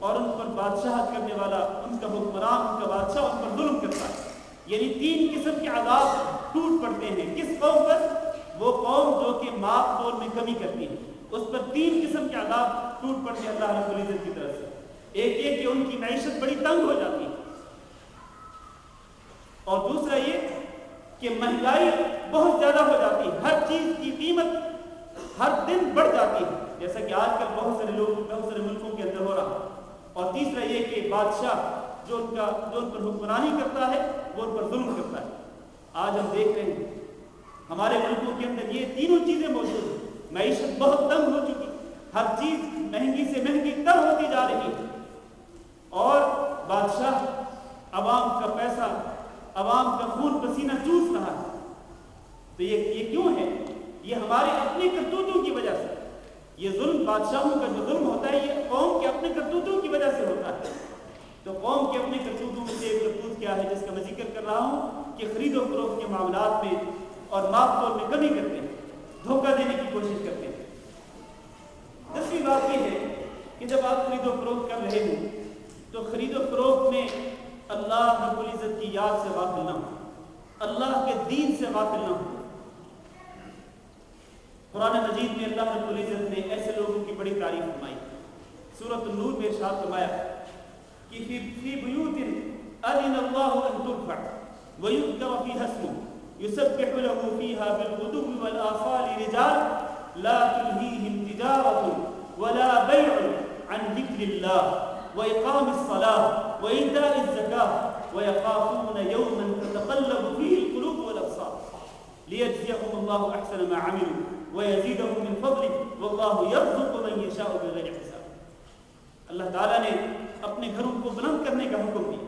A: اور ان پر بادشاہت کرنے والا، ان کا حکمران، ان کا بادشاہ ان پر ظلم کرتا ہے. یعنی تین قسم کے عذاب ٹوٹ پڑتے ہیں. کس قوم پر؟ وہ قوم جو کہ ماپ تول میں کمی کرتی ہے، اس پر تین قسم کے عذاب ٹوٹ پڑتے ہیں اللہ رب العزت کی طرف سے. ایک یہ کہ ان کی معیشت بڑی تنگ ہو جاتی ہے، اور دوسرا یہ کہ مہنگائی بہت زیادہ ہو جاتی ہے، ہر چیز کی قیمت ہر دن بڑھ جاتی ہے، جیسا کہ آج کل بہت سارے ملکوں کے اندر ہو رہا. اور تیسرا یہ کہ بادشاہ جو ان پر حکمرانی کرتا ہے وہ ان پر ظلم کرتا ہے. آج ہم دیکھ رہے ہیں ہمارے ملکوں کے اندر یہ تینوں چیزیں موجود ہیں. معیشت بہت تنگ ہو چکی، ہر چیز مہنگی سے مہنگی تر ہوتی جا رہی ہے، اور بادشاہ عوام کا پیسہ، عوام کا خون پسینہ چوس رہا ہے. تو یہ کیوں ہے؟ یہ ہمارے اپنے کرتوتوں کی وجہ سے. یہ ظلم، بادشاہوں کا جو ظلم ہوتا ہے، یہ قوم کے اپنے کرتوتوں کی وجہ سے ہوتا ہے. تو قوم کے اپنے کرتوتوں میں سے ایک کرتوت کیا ہے جس کا میں ذکر کر رہا ہوں کہ خرید و فروخت کے معاملات میں اور ماپ تول میں کمی کرتے ہیں، دھوکہ دینے کی کوشش کرتے ہیں. 10ویں بات یہ ہے کہ جب آپ خرید و فروخت کر رہے ہوں تو خرید و فروخت میں اللہ رب العزت کی یاد سے غافل نہ ہو، اللہ کے دین سے غافل نہ ہو. قرآن مجید میں اللہ رب العزت نے ایسے لوگوں کی بڑی تعریف فرمائی. سورۃ النور میں ارشاد فرمایا کہ فی بیوت اذن اللہ ان ترفع ویذکر فیہا اسمہ یسبح له فیہا بالغدو والآصال رجال لا تلہیہم تجارۃ ولا بیع عن ذکر اللہ وإقام الصلاة وإيتاء الزكاة ويخافون يوما تتقلب فيه القلوب والأبصار ليجزيهم الله أحسن ما عملوا ويزيدهم من فضله والله يرزق من يشاء بغير حساب. اللہ تعالیٰ نے اپنے گھروں کو بلند کرنے کا حکم دیا،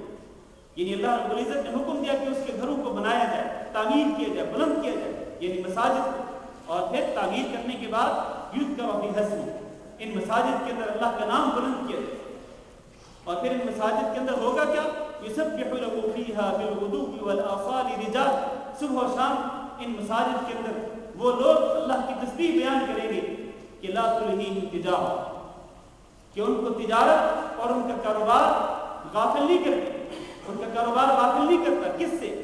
A: یعنی اللہ رب العزت نے حکم دیا کہ اس کے گھروں کو بنایا جائے، تعمیر کیا جائے، بلند کیا جائے، یعنی مساجد کو. اور پھر تعمیر کرنے کے بعد یذکر فیہا اسمہ، ان مساجد کے اندر اللہ کا نام بلند کیا جائے. اور پھر ان مساجد کے اندر ہوگا کیا؟ یسبح له فیہا بالغدو والآصال رجال، صبح و شام ان مساجد کے اندر وہ لوگ اللہ کی تسبیح بیان کریں گے کہ لا تلہیہم تجارۃ، کہ ان کو تجارت اور ان کا کاروبار غافل نہیں کرتا، ان کا کاروبار غافل نہیں کرتا. کس سے؟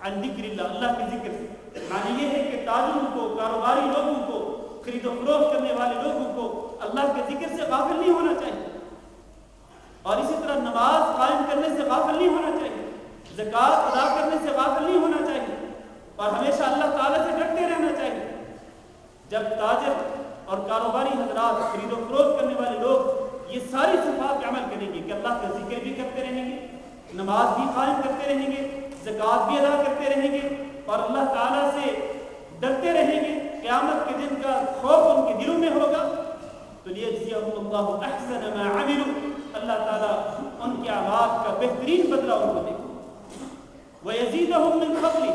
A: عن ذکر اللہ، اللہ کے ذکر سے۔ معنی یہ ہے کہ تاجروں کو، کاروباری لوگوں کو، خرید و فروخت کرنے والے لوگوں کو اللہ کے ذکر سے غافل نہیں ہونا چاہیے، اور اسی طرح نماز قائم کرنے سے غافل نہیں ہونا چاہیے، زکوٰۃ ادا کرنے سے غافل نہیں ہونا چاہیے، اور ہمیشہ اللہ تعالیٰ سے ڈرتے رہنا چاہیے۔ جب تاجر اور کاروباری حضرات، خرید و فروخت کرنے والے لوگ یہ ساری صفات پہ عمل کریں گے کہ اللہ کا ذکر بھی کرتے رہیں گے، نماز بھی قائم کرتے رہیں گے، زکوٰۃ بھی ادا کرتے رہیں گے، اور اللہ تعالیٰ سے ڈرتے رہیں گے، قیامت کے دن کا خوف ان کے دلوں میں ہوگا، تو لیجزیہم اللہ احسن ما عملوا، اللہ تعالیٰ ان کے اعمال کا بہترین بدلہ ان کو دے گا۔ وَيَزِيدَهُم مِّن فَضْلِهِ،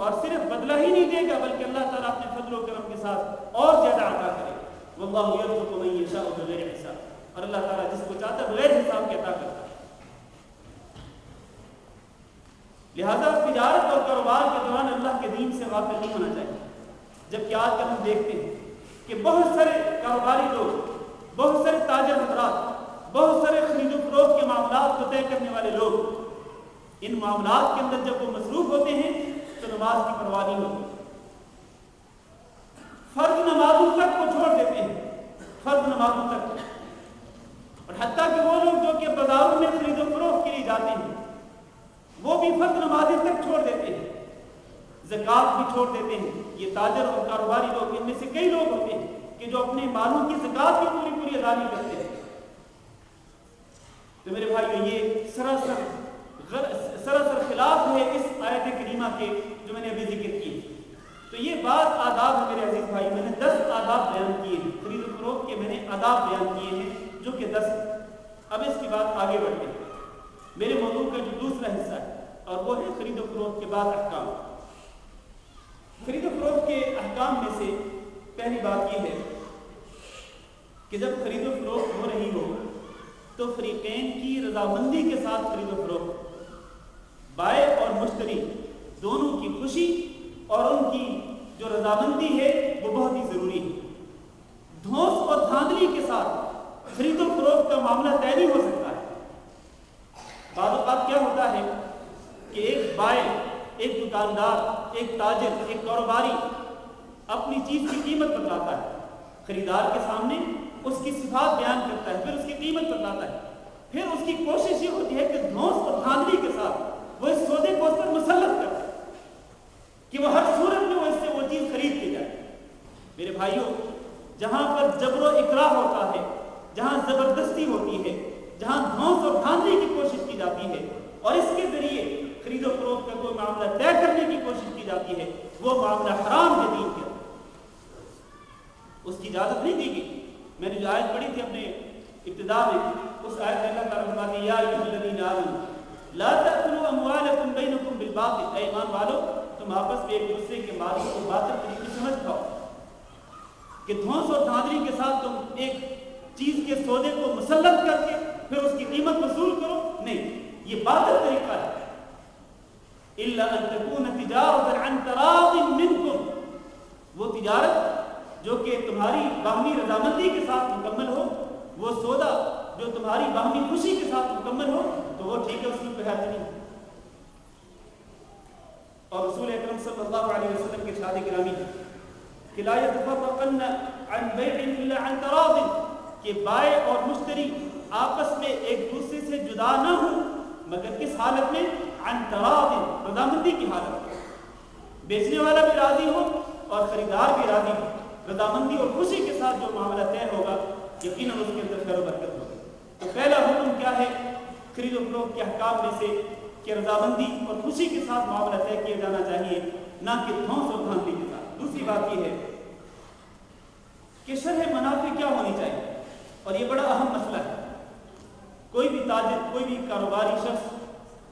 A: اور صرف بدلہ ہی نہیں دے گا بلکہ اللہ تعالیٰ اپنے فضل و کرم کے ساتھ اور زیادہ عطا کرے گا۔ وَاللَّهُ يَرْزُقُ مَن يَشَاءُ بِغَيْرِ حِسَاب، اور اللہ تعالیٰ جس کو چاہتا ہے بغیر حساب کے عطا کرتا ہے۔ لہذا تجارت اور کاروبار کے دوران اللہ کے دین سے غافل نہیں ہونا چاہیے، جبکہ آج کل ہم دیکھتے ہیں کہ بہت سارے کاروباری لوگ، بہت سارے تاجر حضرات، بہت سارے خرید و فروخت کے معاملات کو طے کرنے والے لوگ ان معاملات کے اندر جب وہ مصروف ہوتے ہیں تو نماز کی پرواہ نہیں ہوتی، فرض نمازوں تک کو چھوڑ دیتے ہیں، فرض نمازوں تک، اور حتیٰ کہ وہ لوگ جو کہ بازاروں میں خرید و فروخت کے لیے جاتے ہیں وہ بھی فرض نمازیں تک چھوڑ دیتے ہیں، زکوٰۃ بھی چھوڑ دیتے ہیں۔ یہ تاجر اور کاروباری لوگ، ان میں سے کئی لوگ ہوتے ہیں کہ جو اپنے مالوں کی زکوٰۃ بھی پوری ادا نہیں کرتے ہیں۔ تو میرے بھائیو، یہ سراسر خلاف ہے اس آیت کریمہ کے جو میں نے ابھی ذکر کی۔ تو یہ بات آداب ہے میرے عزیز بھائی، میں نے 10 آداب بیان کیے ہیں، خرید و فروخت کے میں نے آداب بیان کیے ہیں جو کہ 10 ہیں۔ اب اس کی بات آگے بڑھتے ہیں۔ میرے موضوع کا جو دوسرا حصہ ہے اور وہ ہے خرید و فروخت کے بعد احکام۔ خرید و فروخت کے احکام میں سے پہلی بات یہ ہے کہ جب خرید و فروخت ہو رہی ہو تو فریقین کی رضامندی کے ساتھ خرید و فروخت، بائع اور مشتری دونوں کی خوشی اور ان کی جو رضامندی ہے وہ بہت ہی ضروری ہے۔ دھوس اور دھاندلی کے ساتھ خرید و فروخت کا معاملہ طے نہیں ہو سکتا ہے۔ بعض اوقات کیا ہوتا ہے کہ ایک بائع، ایک دکاندار، ایک تاجر، ایک کاروباری اپنی چیز کی قیمت بتلاتا ہے، خریدار کے سامنے اس کی صفات بیان کرتا ہے، پھر اس کی قیمت بتلاتا ہے، پھر اس کی کوشش یہ ہوتی ہے کہ دھوس اور دھاندلی کے ساتھ وہ اس سودے کو اس پر مسلط کرتا ہے کہ وہ ہر صورت میں وہ اس سے وہ چیز خرید کے جائے۔ میرے بھائیوں، جہاں پر جبر و اکراہ ہوتا ہے، جہاں زبردستی ہوتی ہے، جہاں دھوس اور دھاندلی کی کوشش کی جاتی ہے اور اس کے ذریعے خرید و فروخت کا کوئی معاملہ طے کرنے کی کوشش کی جاتی ہے، وہ معاملہ حرام ہے دین کے، اس کی اجازت نہیں دی گئی۔ میں نے جو آیت پڑھی تھی اپنے ابتدا میں، اس آیت میں اللہ تعالیٰ فرماتے ہیں یا ایھا الذین آمنوا لا تأکلوا اموالکم بینکم بالباطل، اے ایمان والو تم آپس میں ایک دوسرے کے مالوں کو باطل طریقے سے مت کھاؤ، کہ دھوس اور دھاندلی کے ساتھ تم ایک چیز کے سودے کو مسلط کر کے پھر اس کی قیمت وصول کرو، نہیں، یہ باطل طریقہ ہے۔ الا ان تکون تجارۃ عن تراض منکم، وہ تجارت جو کہ تمہاری باہمی رضامندی کے ساتھ مکمل ہو، وہ سودا جو تمہاری باہمی خوشی کے ساتھ مکمل ہو تو وہ ٹھیک ہے، اس میں کوئی حرج نہیں۔ اور رسول اکرم صلی اللہ علیہ وسلم کے ارشاد گرامی ہے کہ لا يتفرقن عن بيع الا عن تراض، کہ بائع اور مشتری آپس میں ایک دوسرے سے جدا نہ ہوں مگر کس حالت میں؟ عن تراض، رضامندی کی حالت میں، بیچنے والا بھی راضی ہو اور خریدار بھی راضی ہو، رضامندی اور خوشی کے ساتھ جو معاملہ طے ہوگا یقیناً اس کے اندر خیر و برکت ہوگی۔ تو پہلا حکم کیا ہے خرید و فروخت کے احکام میں سے کہ رضامندی اور خوشی کے ساتھ معاملہ طے کیا جانا چاہیے، نہ کہ دھوس اور دھاندلی کے ساتھ۔ دوسری بات یہ ہے کہ شرح منافع کیا ہونی چاہیے، اور یہ بڑا اہم مسئلہ ہے۔ کوئی بھی تاجر، کوئی بھی کاروباری شخص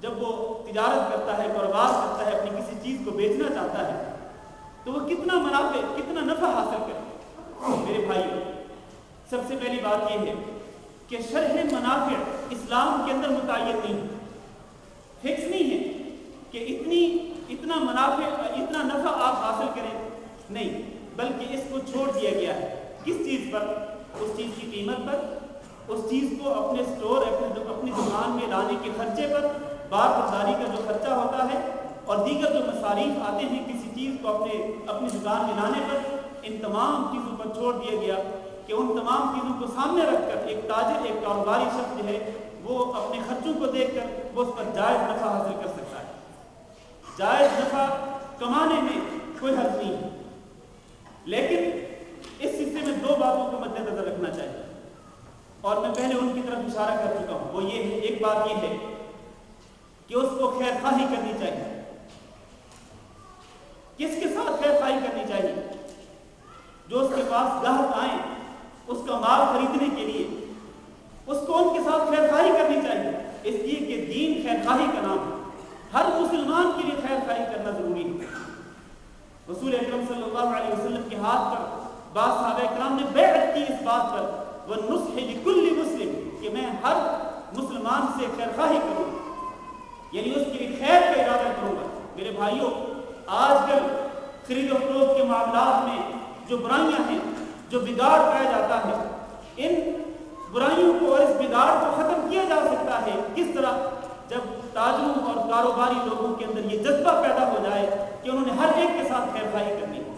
A: جب وہ تجارت کرتا ہے، کاروبار کرتا ہے، اپنی کسی چیز کو بیچنا چاہتا ہے تو وہ کتنا منافع، کتنا نفع حاصل کرے۔ میرے بھائیو، سب سے پہلی بات یہ ہے کہ شرح منافع اسلام کے اندر متعین نہیں ہے، فکس نہیں ہے کہ اتنا منافع، اتنا نفع آپ حاصل کریں، نہیں، بلکہ اس کو چھوڑ دیا گیا ہے۔ کس چیز پر؟ اس چیز کی قیمت پر، اس چیز کو اپنے سٹور، اپنی دکان میں لانے کے خرچے پر، بار برداری کا جو خرچہ ہوتا ہے، اور دیگر جو مصارف آتے ہیں کسی چیز کو اپنی دکان میں لانے پر، ان تمام چیزوں پر چھوڑ دیا گیا کہ ان تمام چیزوں کو سامنے رکھ کر ایک تاجر، ایک کاروباری شخص جو ہے وہ اپنے خرچوں کو دیکھ کر وہ اس پر جائز نفع حاصل کر سکتا ہے۔ جائز نفع کمانے میں کوئی حرج نہیں ہے، لیکن اس حصے میں دو باتوں کو مد نظر رکھنا چاہیے، اور میں پہلے ان کی طرف اشارہ کر چکا ہوں۔ وہ یہ ہے، ایک بات یہ ہے کہ اس کو خیر خواہی کرنی چاہیے۔ کس کے ساتھ خیر خواہی کرنی چاہیے؟ جو اس کے پاس گاہک آئیں اس کا مال خریدنے کے لیے، اس کو ان کے ساتھ خیر خواہی کرنی چاہیے، اس لیے کہ دین خیر خواہی کا نام ہے۔ ہر مسلمان کے لیے خیر خواہی کرنا ضروری ہے۔ رسول اکرم صلی اللہ علیہ وسلم کے ہاتھ پر بعض صحابہ کرام نے بیعت کی اس بات پر، وَالنُّصْحِ لِكُلِّ مُسْلِمٍ، کہ میں ہر مسلمان سے خیر خواہی کروں، یعنی اس کے لیے خیر کا ارادہ کروں گا۔ میرے بھائیوں، آج کل خرید و فروخت کے معاملات میں جو برائیاں ہیں، جو بگاڑ پایا جاتا ہے، ان برائیوں کو اور اس بگاڑ کو ختم کیا جا سکتا ہے کس طرح؟ جب تاجروں اور کاروباری لوگوں کے اندر یہ جذبہ پیدا ہو جائے کہ انہوں نے ہر ایک کے ساتھ خیر خواہی کرنی ہے،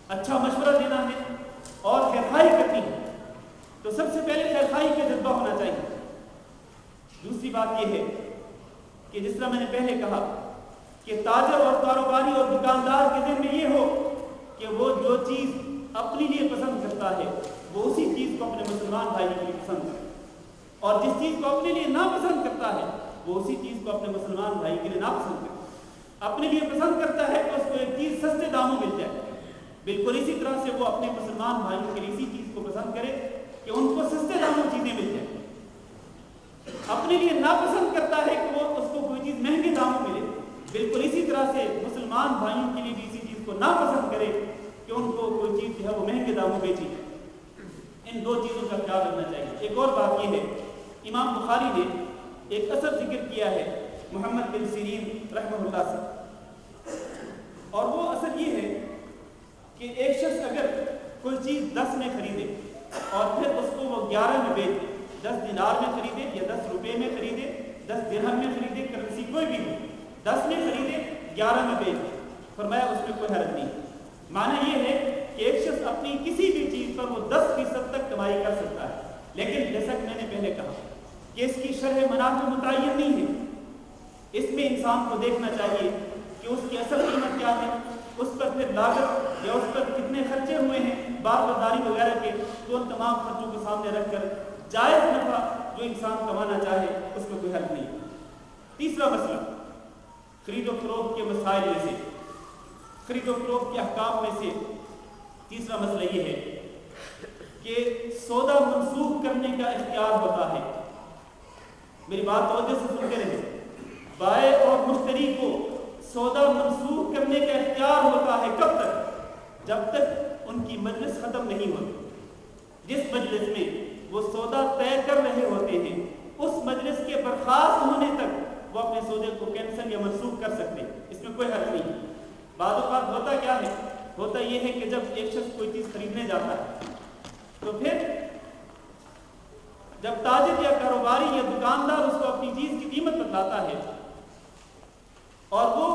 A: اچھا مشورہ دینا ہے اور خیر خواہی کرنی ہے، تو سب سے پہلے خیر خواہی کا جذبہ ہونا چاہیے۔ دوسری بات یہ ہے کہ جس طرح میں نے پہلے کہا کہ تاجر اور کاروباری اور دکاندار کے ذہن میں یہ ہو کہ وہ جو چیز اپنے لیے پسند کرتا ہے وہ اسی چیز کو اپنے مسلمان بھائی کے لیے پسند کرے، اور جس چیز کو اپنے لیے ناپسند کرتا ہے وہ اسی چیز کو اپنے مسلمان بھائی کے لیے ناپسند کرے۔ اپنے لیے پسند کرتا ہے کہ اس کو ایک چیز سستے داموں مل جائے، بالکل اسی طرح سے وہ اپنے مسلمان بھائیوں کے لیے اسی چیز کو پسند کرے کہ ان کو سستے داموں چیزیں مل جائیں۔ اپنے لیے ناپسند کرتا ہے کہ وہ اس کو کوئی چیز مہنگے داموں ملے، بالکل اسی طرح سے مسلمان بھائیوں کے لیے بھی اسی چیز کو ناپسند کرے کہ ان کو کوئی چیز جو ہے وہ مہنگے داموں بیچی جائے۔ ان دو چیزوں کا خیال رکھنا چاہیے۔ ایک اور بات یہ ہے، امام بخاری نے ایک اثر ذکر کیا ہے محمد بن سیرین رحمہ اللہ سے، اور وہ اثر یہ ہے کہ ایک شخص اگر کوئی چیز 10 میں خریدے اور پھر اس کو وہ 11 میں بیچ دے، 10 دینار میں خریدے یا 10 روپے میں خریدے، 10 درہم میں خریدے، کرنسی کوئی بھی ہو، 10 میں خریدے 11 میں بیچ دے، فرمایا اس میں کوئی حرج نہیں۔ معنی یہ ہے کہ ایک شخص اپنی کسی بھی چیز پر وہ 10% تک کمائی کر سکتا ہے، لیکن جیسا کہ میں نے پہلے کہا کہ اس کی شرح منافع متعین نہیں ہے۔ اس میں انسان کو دیکھنا چاہیے کہ اس کی اصل قیمت کیا ہے، اس پر پھر لاگت یا اس پر کتنے خرچے ہوئے ہیں بار برداری وغیرہ کے، تو ان تمام خرچوں کو سامنے رکھ کر جائز نفع جو انسان کمانا چاہے اس کو کوئی حرج نہیں۔ تیسرا مسئلہ خرید و فروخت کے مسائل میں سے، خرید و فروخت کے احکام میں سے تیسرا مسئلہ یہ ہے کہ سودا منسوخ کرنے کا اختیار ہوتا ہے۔ میری بات توجہ سے سنتے رہے، بائع اور مشتری کو سودا منسوخ کرنے کا اختیار ہوتا ہے کب تک؟ جب تک ان کی مجلس ختم نہیں ہوتی۔ جس مجلس میں وہ سودا طے کر رہے ہوتے ہیں اس مجلس کے برخاست ہونے تک وہ اپنے سودے کو کینسل یا منسوخ کر سکتے ہیں، اس میں کوئی حرج نہیں۔ بعض اوقات ہوتا کیا ہے، ہوتا یہ ہے کہ جب ایک شخص کوئی چیز خریدنے جاتا ہے تو پھر جب تاجر یا کاروباری یا دکاندار اس کو اپنی چیز کی قیمت بتاتا ہے اور وہ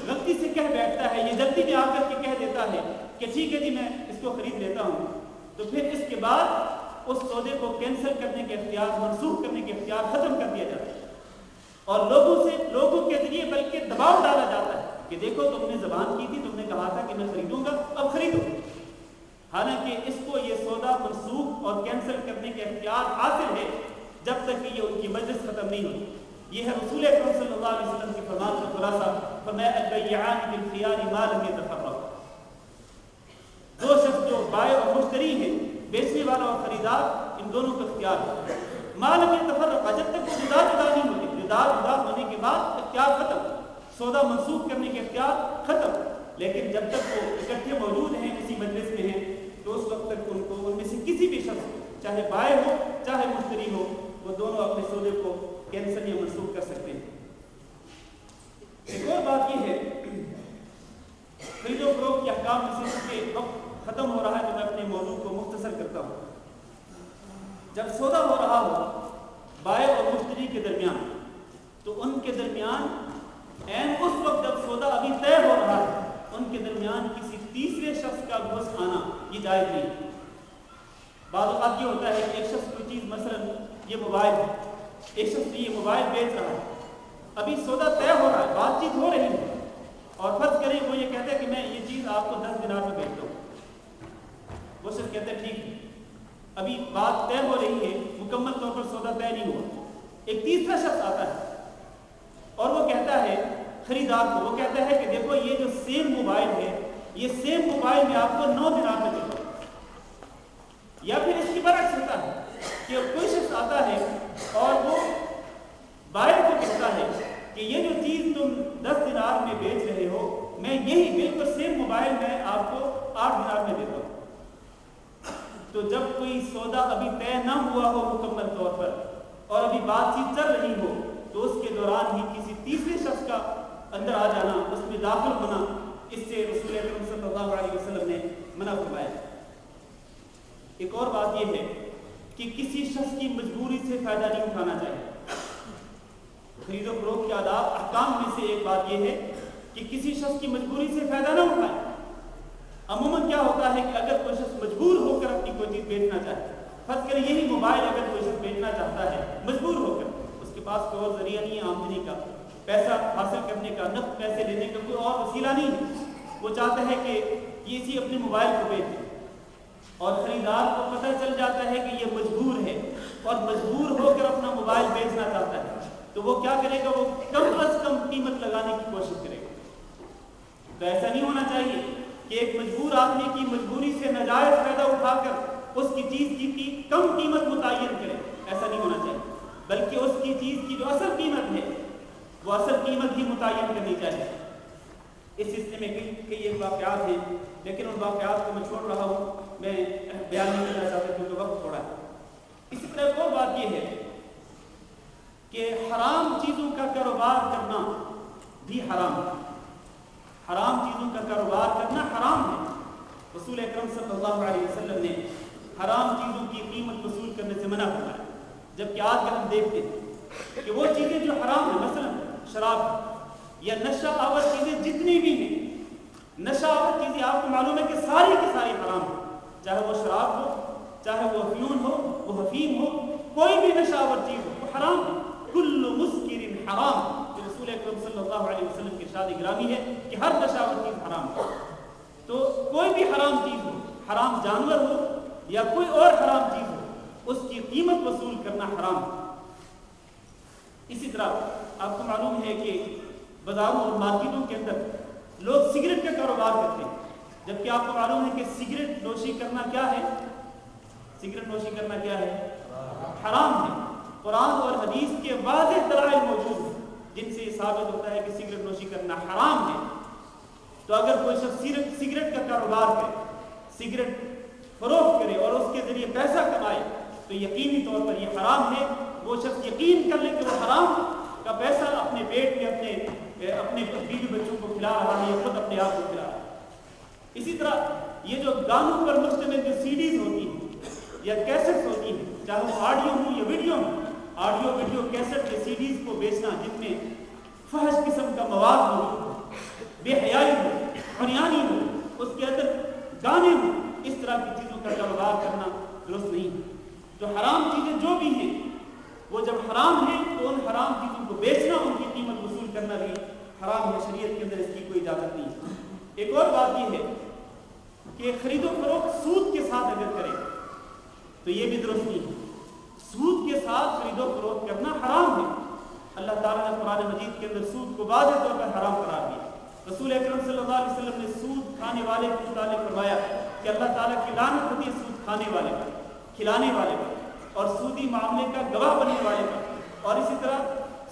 A: غلطی سے کہہ بیٹھتا ہے، یہ جلدی میں آ کر کے کہہ دیتا ہے کہ ٹھیک ہے جی میں اس کو خرید لیتا ہوں، تو پھر اس کے بعد اس سودے کو کینسل کرنے کے اختیار، منسوخ کرنے کے اختیار ختم کر دیا جاتا ہے، اور لوگوں کے ذریعے بلکہ دباؤ ڈالا جاتا ہے کہ دیکھو تم نے زبان کی تھی، تم نے کہا تھا کہ میں خریدوں گا، اب خریدو۔ حالانکہ اس کو یہ سودا منسوخ اور کینسل کرنے کے اختیار حاصل ہے جب تک کہ یہ ان کی مجلس ختم نہیں ہوتی۔ یہ ہے رسول اکرم صلی اللہ علیہ وسلم کے فرمان کا خلاصہ، فرمایا البیعان بالخیار ما لم یتفرقا۔ دو شخص جو بائع اور مشتری ہیں، بیچنے والا اور خریدار، ان دونوں کا اختیار ہے ما لم یتفرقا، جب تک وہ جدا نہیں ہوتے، جدا ہونے کے بعد اختیار ختم، سودا منسوخ کرنے کے اختیار ختم۔ لیکن جب تک وہ اکٹھے موجود ہیں، اسی مجلس میں ہیں، تو اس وقت تک ان کو ان میں سے کسی بھی شخص کو، چاہے بائع ہو چاہے مشتری ہو، وہ دونوں اپنے سودے کو کینسل یا منسوخ کر سکتے ہیں۔ ایک اور بات یہ ہے، خرید و فروخت کے احکام میں سے کہ وقت ختم ہو رہا ہے تو میں اپنے موضوع کو مختصر کرتا ہوں۔ جب سودا ہو رہا ہو بائع اور مشتری کے درمیان، تو ان کے درمیان این اس وقت جب سودا ابھی طے ہو رہا ہے ان کے درمیان کسی تیسرے شخص کا گھس آنا یہ جائز نہیں۔ بعض اوقات یہ ہوتا ہے کہ ایک شخص کوئی چیز مثلا یہ موبائل ہے، ایک شخص یہ موبائل بیچ رہا ہے، ابھی سودا طے ہو رہا ہے، بات چیت ہو رہی ہے، اور فرض کریں وہ یہ کہتا ہے کہ میں یہ چیز آپ کو 10 دینار میں بیچتا ہوں، وہ شخص کہتا ہے ٹھیک ہے، ابھی بات طے ہو رہی ہے، مکمل طور پر سودا طے نہیں ہوا، ایک تیسرا شخص آتا ہے اور وہ کہتا ہے خریدار کو، وہ کہتا ہے کہ دیکھو یہ جو سیم موبائل ہے، یہ سیم موبائل میں آپ کو 9 دینار میں دیتا ہوں۔ یا پھر اس کی برعکس ہوتا ہے کہ کوئی شخص آتا ہے اور وہ بائر کو کہتا ہے کہ یہ جو چیز تم 10 دینار میں بیچ رہے ہو، میں یہی بالکل سیم موبائل میں آپ کو 8 دینار میں دیتا ہوں۔ تو جب کوئی سودا ابھی طے نہ ہوا ہو مکمل طور پر اور ابھی بات چیت چل رہی ہو، تو اس کے دوران ہی کسی تیسرے شخص کا اندر آ جانا، اس میں داخل ہونا، اس سے رسول اکرم صلی اللہ علیہ وسلم نے منع فرمایا۔ ایک اور بات یہ ہے کہ کسی شخص کی مجبوری سے فائدہ نہیں اٹھانا چاہیے۔ خرید و فروخت کے آداب احکام میں سے ایک بات یہ ہے کہ کسی شخص کی مجبوری سے فائدہ نہ اٹھائے۔ عموماً کیا ہوتا ہے کہ اگر کوئی شخص مجبور ہو کر اپنی کوئی چیز بیچنا چاہے، فرض کریں یہی موبائل اگر کوئی شخص بیچنا چاہتا ہے مجبور ہو کر، اس کے پاس کوئی اور ذریعہ نہیں ہے آمدنی کا، پیسہ حاصل کرنے کا، نقد پیسے لینے کا کوئی اور وسیلہ نہیں ہے، وہ چاہتا ہے کہ یہ اسی اپنے موبائل کو بیچ دے، اور خریدار کو پتہ چل جاتا ہے کہ یہ مجبور ہے اور مجبور ہو کر اپنا موبائل بیچنا چاہتا ہے، تو وہ کیا کرے گا؟ وہ کم از کم قیمت لگانے کی کوشش کرے گا۔ تو ایسا نہیں ہونا چاہیے کہ ایک مجبور آدمی کی مجبوری سے ناجائز فائدہ اٹھا کر اس کی چیز کی کم قیمت متعین کرے، ایسا نہیں ہونا چاہیے، بلکہ اس کی چیز کی جو اصل قیمت ہے وہ اصل قیمت ہی متعین کرنی چاہیے۔ اس سلسلے میں کئی ایک واقعات ہیں، لیکن ان واقعات کو میں چھوڑ رہا ہوں، میں بیان نہیں کرنا چاہتا کیونکہ وقت تھوڑا ہے۔ اسی طرح ایک اور بات یہ ہے کہ حرام چیزوں کا کاروبار کرنا بھی حرام ہے، حرام چیزوں کا کاروبار کرنا حرام ہے۔ رسول اکرم صلی اللہ علیہ وسلم نے حرام چیزوں کی قیمت وصول کرنے سے منع فرمایا، جبکہ آج کل ہم دیکھتے ہیں کہ وہ چیزیں جو حرام ہیں، مثلا شراب یا نشہ آور چیزیں جتنی بھی ہیں، نشہ آور چیزیں آپ کو معلوم ہے کہ ساری کی ساری حرام ہیں، چاہے وہ شراب ہو، چاہے وہ افیون ہو، وہ حفیم ہو، کوئی بھی نشہ آور چیز ہو وہ حرام ہے۔ کل مسکر حرام، رسول اکرم صلی اللہ علیہ وسلم کی ارشاد گرامی ہے کہ ہر نشہ آور چیز حرام ہے۔ تو کوئی بھی حرام چیز ہو، حرام جانور ہو یا کوئی اور حرام چیز ہو، اس کی قیمت وصول کرنا حرام ہے۔ اسی طرح آپ کو معلوم ہے کہ بازاروں اور مارکیٹوں کے اندر لوگ سگریٹ کا کاروبار کرتے ہیں، جبکہ آپ کو معلوم ہے کہ سگریٹ نوشی کرنا کیا ہے؟ سگریٹ نوشی کرنا کیا ہے؟ حرام ہے۔ قرآن اور حدیث کے واضح دلائل موجود ہیں جن سے یہ ثابت ہوتا ہے کہ سگریٹ نوشی کرنا حرام ہے۔ تو اگر کوئی شخص سگریٹ کا کاروبار کرے، سگریٹ فروخت کرے اور اس کے ذریعے پیسہ کمائے، تو یقینی طور پر یہ حرام ہے۔ وہ شخص یقین کر لے کہ وہ حرام کا پیسہ اپنے پیٹ میں اپنے بیوی بچوں کو کھلا رہا ہے یا خود اپنے آپ کو کھلا رہا ہے۔ اسی طرح یہ جو گانوں پر مشتمل جو سیڈیز ہوتی ہیں یا کیسٹس ہوتی ہیں، چاہے وہ آڈیو ہوں یا ویڈیو ہوں، آڈیو ویڈیو کیسٹ یا سیڈیز کو بیچنا جن میں فحش قسم کا مواد ہو، بے حیائی ہو، عریانی ہو، اس کے اندر گانے ہوں، اس طرح کی چیزوں کا کاروبار کرنا درست نہیں ہے۔ جو حرام چیزیں جو بھی ہیں وہ جب حرام ہیں تو ان حرام چیزوں کو بیچنا، ان کی قیمت وصول کرنا بھی حرام ہے، شریعت کے اندر اس کی کوئی اجازت نہیں ہے۔ ایک اور بات یہ ہے کہ خرید و فروخت سود کے ساتھ اگر کرے تو یہ بھی درست نہیں ہے۔ سود کے ساتھ خرید و فروخت کرنا حرام ہے۔ اللہ تعالیٰ نے قرآن مجید کے اندر سود کو واضح طور پر حرام قرار دیا۔ رسول اکرم صلی اللہ علیہ وسلم نے سود کھانے والے کے متعلق فرمایا کہ اللہ تعالیٰ کی لعنت ہوتی ہے سود کھانے والے پر، کھلانے والے پر، اور سودی معاملے کا گواہ بننے والے پر، اور اسی طرح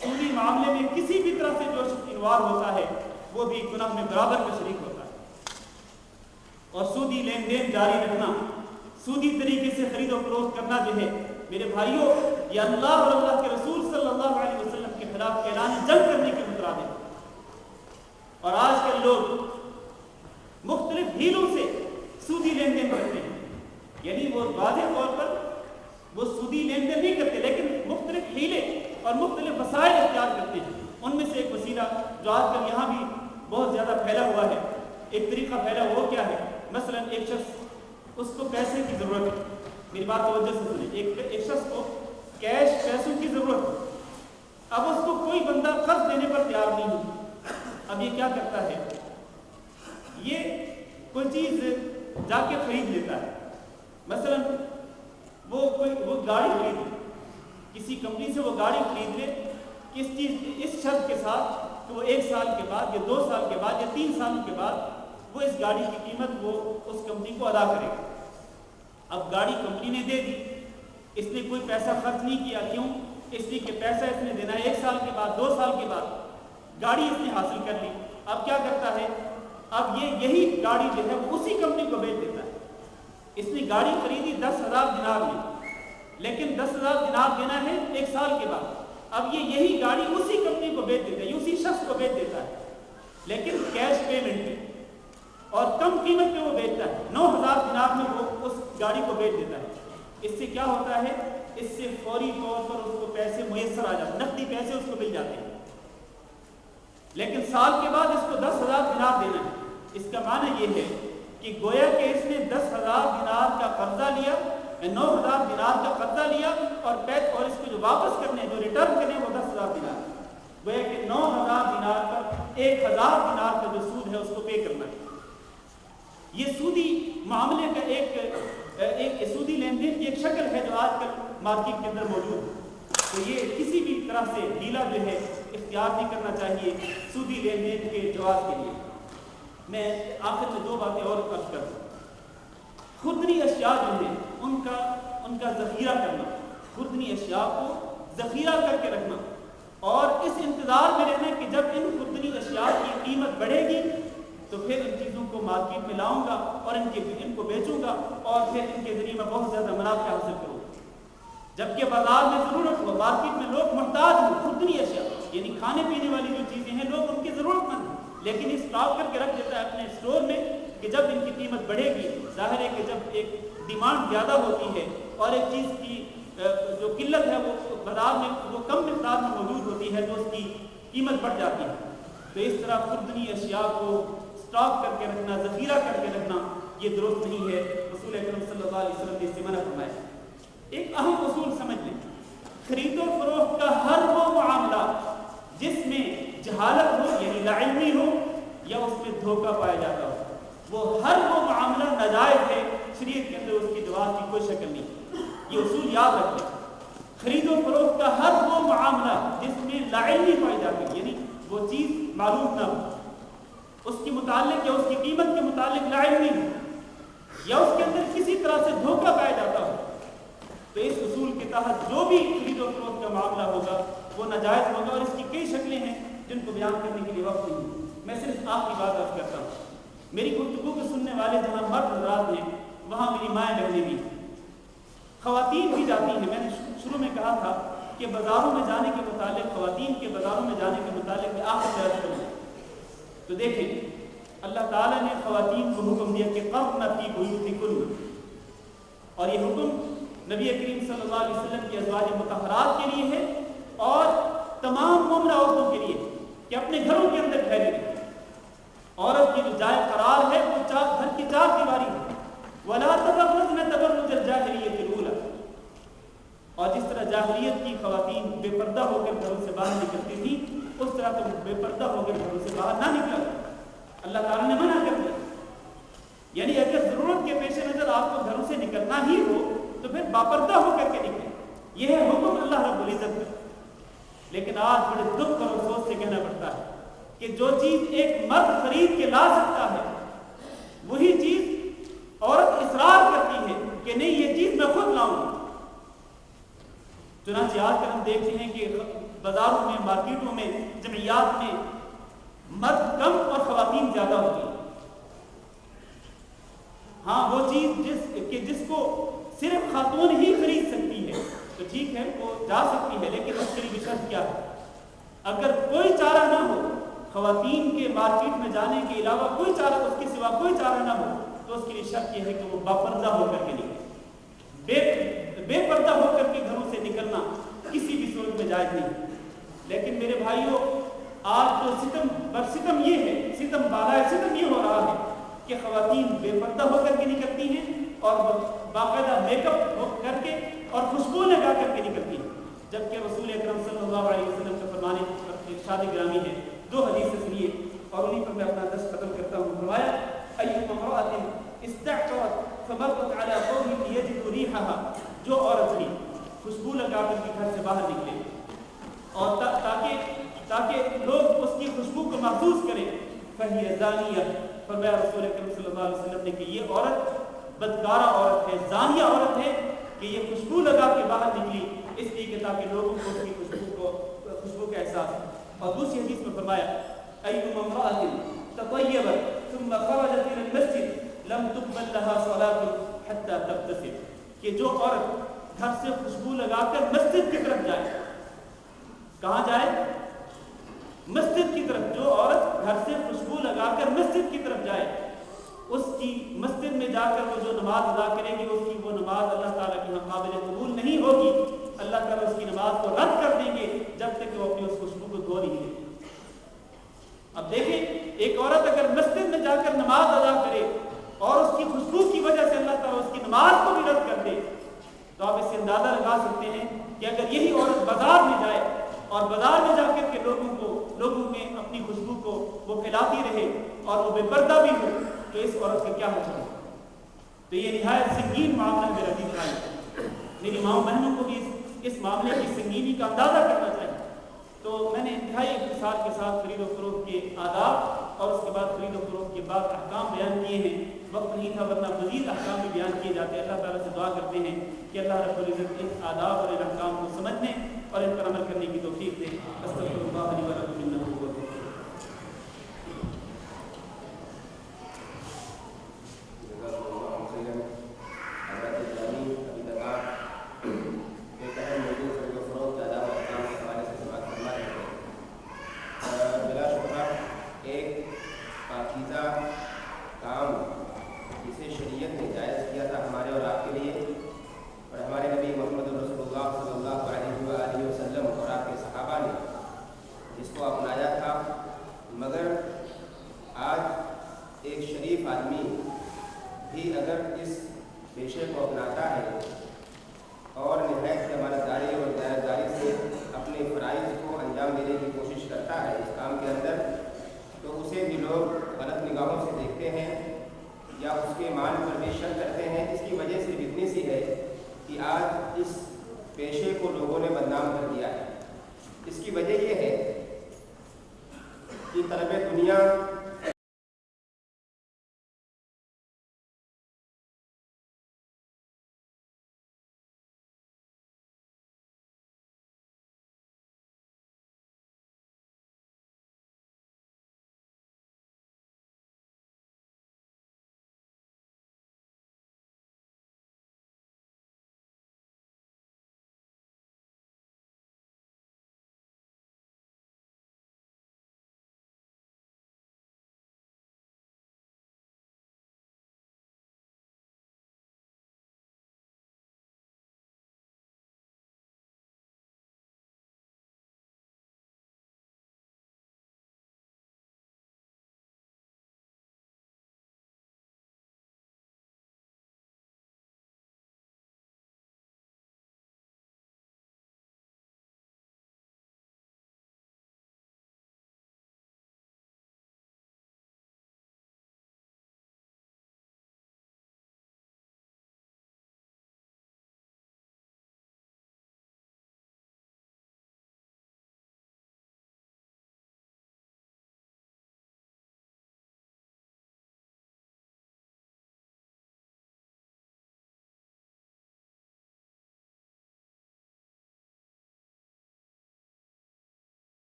A: سودی معاملے میں کسی بھی طرح سے جو شخص انوالو ہوتا ہے وہ بھی گناہ میں برابر میں شریک ہوتا ہے۔ اور سودی لین دین جاری رکھنا، سودی طریقے سے خرید و فروخت کرنا جو ہے میرے بھائیوں، یہ اللہ اور اللہ کے رسول صلی اللہ علیہ وسلم کے خلاف اعلان جنگ کرنے کے مترادف ہے۔ اور آج کل لوگ مختلف ہیلوں سے سودی لین دین کرتے ہیں، یعنی وہ واضح طور پر وہ سودی لین دین نہیں کرتے، لیکن مختلف ہیلے اور مختلف وسائل اختیار کرتے ہیں۔ ان میں سے ایک وسیلہ وسیلہ جو آج کل یہاں بھی بہت زیادہ پھیلا ہوا ہے، ایک طریقہ پھیلا وہ کیا ہے؟ مثلا ایک شخص اس کو پیسے کی ضرورت ہے، میری بات توجہ سے سنیں، ایک شخص کو کیش پیسوں کی ضرورت ہے، اب اس کو کوئی بندہ قرض دینے پر تیار نہیں ہے، اب یہ کیا کرتا ہے؟ یہ کوئی چیز جا کے خرید لیتا ہے، مثلا وہ گاڑی خرید لے، کسی کمپنی سے وہ گاڑی خرید لے، اس شرط کے ساتھ کہ وہ 1 سال کے بعد یا 2 سال کے بعد یا 3 سالوں کے بعد وہ اس گاڑی کی قیمت وہ اس کمپنی کو ادا کرے گا۔ اب گاڑی کمپنی نے دے دی، اس نے کوئی پیسہ خرچ نہیں کیا، کیوں؟ اس لیے کہ پیسہ اس نے دینا ہے 1 سال کے بعد، 2 سال کے بعد، گاڑی اس نے حاصل کر لی۔ اب کیا کرتا ہے؟ اب یہی گاڑی جو ہے وہ اسی کمپنی کو بیچ دیتا ہے۔ اس نے گاڑی خریدی 10,000 دینار میں، لیکن 10,000 دینار دینا ہے 1 سال کے بعد، اب یہی گاڑی اسی کمپنی کو بیچ دیتا ہے، اسی شخص کو بیچ دیتا ہے، لیکن کیش پیمنٹ پہ اور کم قیمت پہ وہ بیچتا ہے، 9,000 دینار میں وہ اس گاڑی کو بیچ دیتا ہے۔ اس سے کیا ہوتا ہے؟ اس سے فوری طور پر اس کو پیسے میسر آ جاتے ہیں، نقدی پیسے اس کو مل جاتے ہیں، لیکن سال کے بعد اس کو 10,000 دینار دینا ہے۔ اس کا معنی یہ ہے کہ گویا کہ اس نے 10,000 دینار کا قرضہ لیا، 9,000 دینار کا قرضہ لیا اور اس کو جو واپس کرنے، جو ریٹرن کرنے وہ 10,000 دینار، گویا کہ 9,000 دینار پر 1,000 دینار کا جو سود ہے اس کو پے کرنا ہے۔ یہ سودی معاملے کا ایک سودی لین دین کی ایک شکل ہے جو آج کل مارکیٹ کے اندر موجود ہے، تو یہ کسی بھی طرح سے ڈھیلا جو ہے اختیار نہیں کرنا چاہیے سودی لین دین کے جواز کے لیے۔ میں آخر میں 2 باتیں اور عرض کرتا ہوں۔ خوردنی اشیاء جو ہیں ان کا ذخیرہ کرنا، خوردنی اشیاء کو ذخیرہ کر کے رکھنا اور اس انتظار میں رہنا کہ جب ان خوردنی اشیاء کی قیمت بڑھے گی تو پھر ان چیزوں کو مارکیٹ میں لاؤں گا اور ان کو بیچوں گا اور پھر ان کے ذریعے میں بہت زیادہ منافع حاصل کروں گا۔ جبکہ بازار میں ضرورت ہو، مارکیٹ میں لوگ محتاج ہوں، خوردنی اشیاء یعنی کھانے پینے والی جو چیزیں ہیں لوگ ان کی ضرورت مند ہیں، لیکن یہ اسٹاک کر کے رکھ دیتا ہے اپنے اسٹور میں کہ جب ان کی قیمت بڑھے گی، ظاہر ہے کہ جب ایک ڈیمانڈ زیادہ ہوتی ہے اور ایک چیز کی جو قلت ہے وہ بازار میں وہ کم مقدار میں موجود ہوتی ہے تو اس کی قیمت بڑھ جاتی ہے۔ تو اس طرح خوردنی اشیاء کو اسٹاک کر کے رکھنا، ذخیرہ کر کے رکھنا یہ درست نہیں ہے۔ رسول اکرم صلی اللہ علیہ وسلم نے اس سے منع فرمایا۔ ایک اہم اصول سمجھ لیں، خرید و فروخت کا ہر وہ معاملہ جس میں جہالت ہو یعنی لاعلمی ہو یا اس میں دھوکہ پایا جاتا ہو، وہ ہر وہ معاملہ ناجائز ہے، شریعت کے اندر اس کی جواز کی کوئی شکل نہیں۔ یہ اصول یاد رکھیں، خرید و فروخت کا ہر وہ معاملہ جس میں لاعلمی پائی جاتی ہے یعنی وہ چیز معلوم نہ ہو، اس کے متعلق یا اس کی قیمت کے متعلق لاعلمی ہو یا اس کے اندر کسی طرح سے دھوکہ پایا جاتا ہو، تو اس اصول کے تحت جو بھی خرید و فروخت کا معاملہ ہوگا وہ ناجائز ہوگا۔ اور اس کی کئی شکلیں ہیں جن کو بیان کرنے کے لیے وقت نہیں ہے، میں صرف آخری بات عرض کرتا ہوں۔ میری گفتگو کو سننے والے جہاں مرد حضرات ہیں وہاں میری مائیں بہنیں بھی، خواتین بھی جاتی ہیں۔ میں نے شروع میں کہا تھا کہ بازاروں میں جانے کے متعلق، خواتین کے بازاروں میں جانے کے متعلق میں آخر میں عرض کروں تو دیکھیں اللہ تعالیٰ نے خواتین کو حکم دیا کہ قرن فی بیوتکن، اور یہ حکم نبی کریم صلی اللہ علیہ وسلم کی ازواج مطہرات کے لیے ہے اور تمام مومنہ عورتوں کے لیے کہ اپنے گھروں کے اندر ٹھہرے رہیں۔ عورت کی جو جائے قرار ہے وہ گھر کی 4 دیواری ہے۔ وَلَا تَبَرَّجْنَ تَبَرُّجَ الْجَاهِلِيَّةِ الْأُولَىٰ، اور جس طرح جاہلیت کی خواتین بے پردہ ہو کر گھروں سے باہر نکلتی تھی اس طرح تم بے پردہ ہو کر گھروں سے باہر نہ نکلا، اللہ تعالیٰ نے منع کر دیا۔ یعنی اگر ضرورت کے پیش نظر آپ کو گھروں سے نکلنا ہی ہو تو پھر باپردہ ہو کر کے نکلیں، یہ ہے حکم اللہ رب العزت کا۔ لیکن آج بڑے دکھ اور افسوس سے کہنا پڑتا ہے کہ جو چیز ایک مرد خرید کے لا سکتا ہے وہی چیز عورت اصرار کرتی ہے کہ نہیں یہ چیز میں خود لاؤں گی۔ چنانچہ آج کل ہم دیکھتے ہیں کہ بازاروں میں، مارکیٹوں میں، جمعیات میں مرد کم اور خواتین زیادہ ہوتی ہیں۔ ہاں وہ چیز جس کو صرف خاتون ہی خرید سکتی ہے تو ٹھیک ہے وہ جا سکتی ہے، لیکن اس کے لیے شرط کیا ہے؟ اگر کوئی چارہ نہ ہو، خواتین کے مارکیٹ میں جانے کے علاوہ کوئی چارہ، اس کے سوا کوئی چارہ نہ ہو تو اس کے لیے شرط یہ ہے کہ وہ باپردہ ہو کر کے نکلے۔ بے پردہ ہو کر کے گھروں سے نکلنا کسی بھی صورت میں جائز نہیں۔ لیکن میرے بھائیوں، آج جو ستم یہ ہے، ستم بالا ستم یہ ہو رہا ہے کہ خواتین بے پردہ ہو کر کے نکلتی ہیں اور باقاعدہ میک اپ کر کے اور خوشبو لگا کر کے نکلتی ہیں، جبکہ رسول اکرم صلی اللہ علیہ وسلم کا فرمانے ارشاد گرامی ہے، 2 حدیث سے سنیے اور انہیں پر میں اپنا درس ختم کرتا ہوں۔ فرمایا ایما امرأة استعطرت فمرت على قوم يجد ريحها، جو عورت بھی خوشبو لگا کر کے گھر سے باہر نکلے اور تاکہ لوگ اس کی خوشبو کو محسوس کریں، فہی زانیہ، فرمایا رسول اکرم صلی اللہ علیہ وسلم نے کہ یہ عورت بدکارہ عورت ہے، زانیہ عورت ہے کہ یہ خوشبو لگا کے باہر نکلی اس لیے کہ تاکہ لوگوں کو اس کی خوشبو کا احساس ہو۔ اور دوسری حدیث میں فرمایا ایما امرأة تطیبت ثم خرجت الى المسجد لم تقبل لها صلاة حتى تغتسل، کہ جو عورت گھر سے خوشبو لگا کر مسجد کی طرف جائے، کہاں جائے؟ مسجد کی طرف، جو عورت گھر سے خوشبو لگا کر مسجد کی طرف جائے، اس کی مسجد میں جا کر وہ جو نماز ادا کرے گی، اس کی وہ نماز اللہ تعالیٰ کی قابل قبول نہیں ہوگی، اللہ تعالیٰ اس کی نماز کو رد کر دیں گے جب تک کہ وہ اپنی اس خوشبو کو دھو نہیں لے۔ اب دیکھیں، ایک عورت اگر مسجد میں جا کر نماز ادا کرے اور اس کی خوشبو کی وجہ سے اللہ تعالیٰ اس کی نماز کو بھی رد کر دے، تو آپ اس سے اندازہ لگا سکتے ہیں کہ اگر یہی عورت بازار میں جائے اور بازار میں جا کر کے لوگوں میں اپنی خوشبو کو وہ پھیلاتی رہے اور وہ بے پردہ بھی ہو، تو اس عورت کا کیا حشر ہو؟ تو یہ نہایت سنگین معاملہ میرا دین ہے۔ میری ماں بہنوں کو بھی اس معاملے کی سنگینی کا اندازہ کرنا چاہیے۔ تو میں نے انتہائی اختصار کے ساتھ خرید و فروخت کے آداب اور اس کے بعد خرید و فروخت کے بعد احکام بیان کیے ہیں، وقت نہیں تھا ورنہ مزید احکام بھی بیان کیے جاتے۔ اللہ تعالیٰ سے دعا کرتے ہیں کہ اللہ رب العزت ان آداب اور ان احکام کو سمجھنے اور ان پر عمل کرنے کی توفیق دے۔ استغفر اللہ لی و لکم انہ هو الغفور الرحیم۔
B: پیشے کو لوگوں نے بدنام کر دیا ہے۔ اس کی وجہ یہ ہے کہ طلب دنیا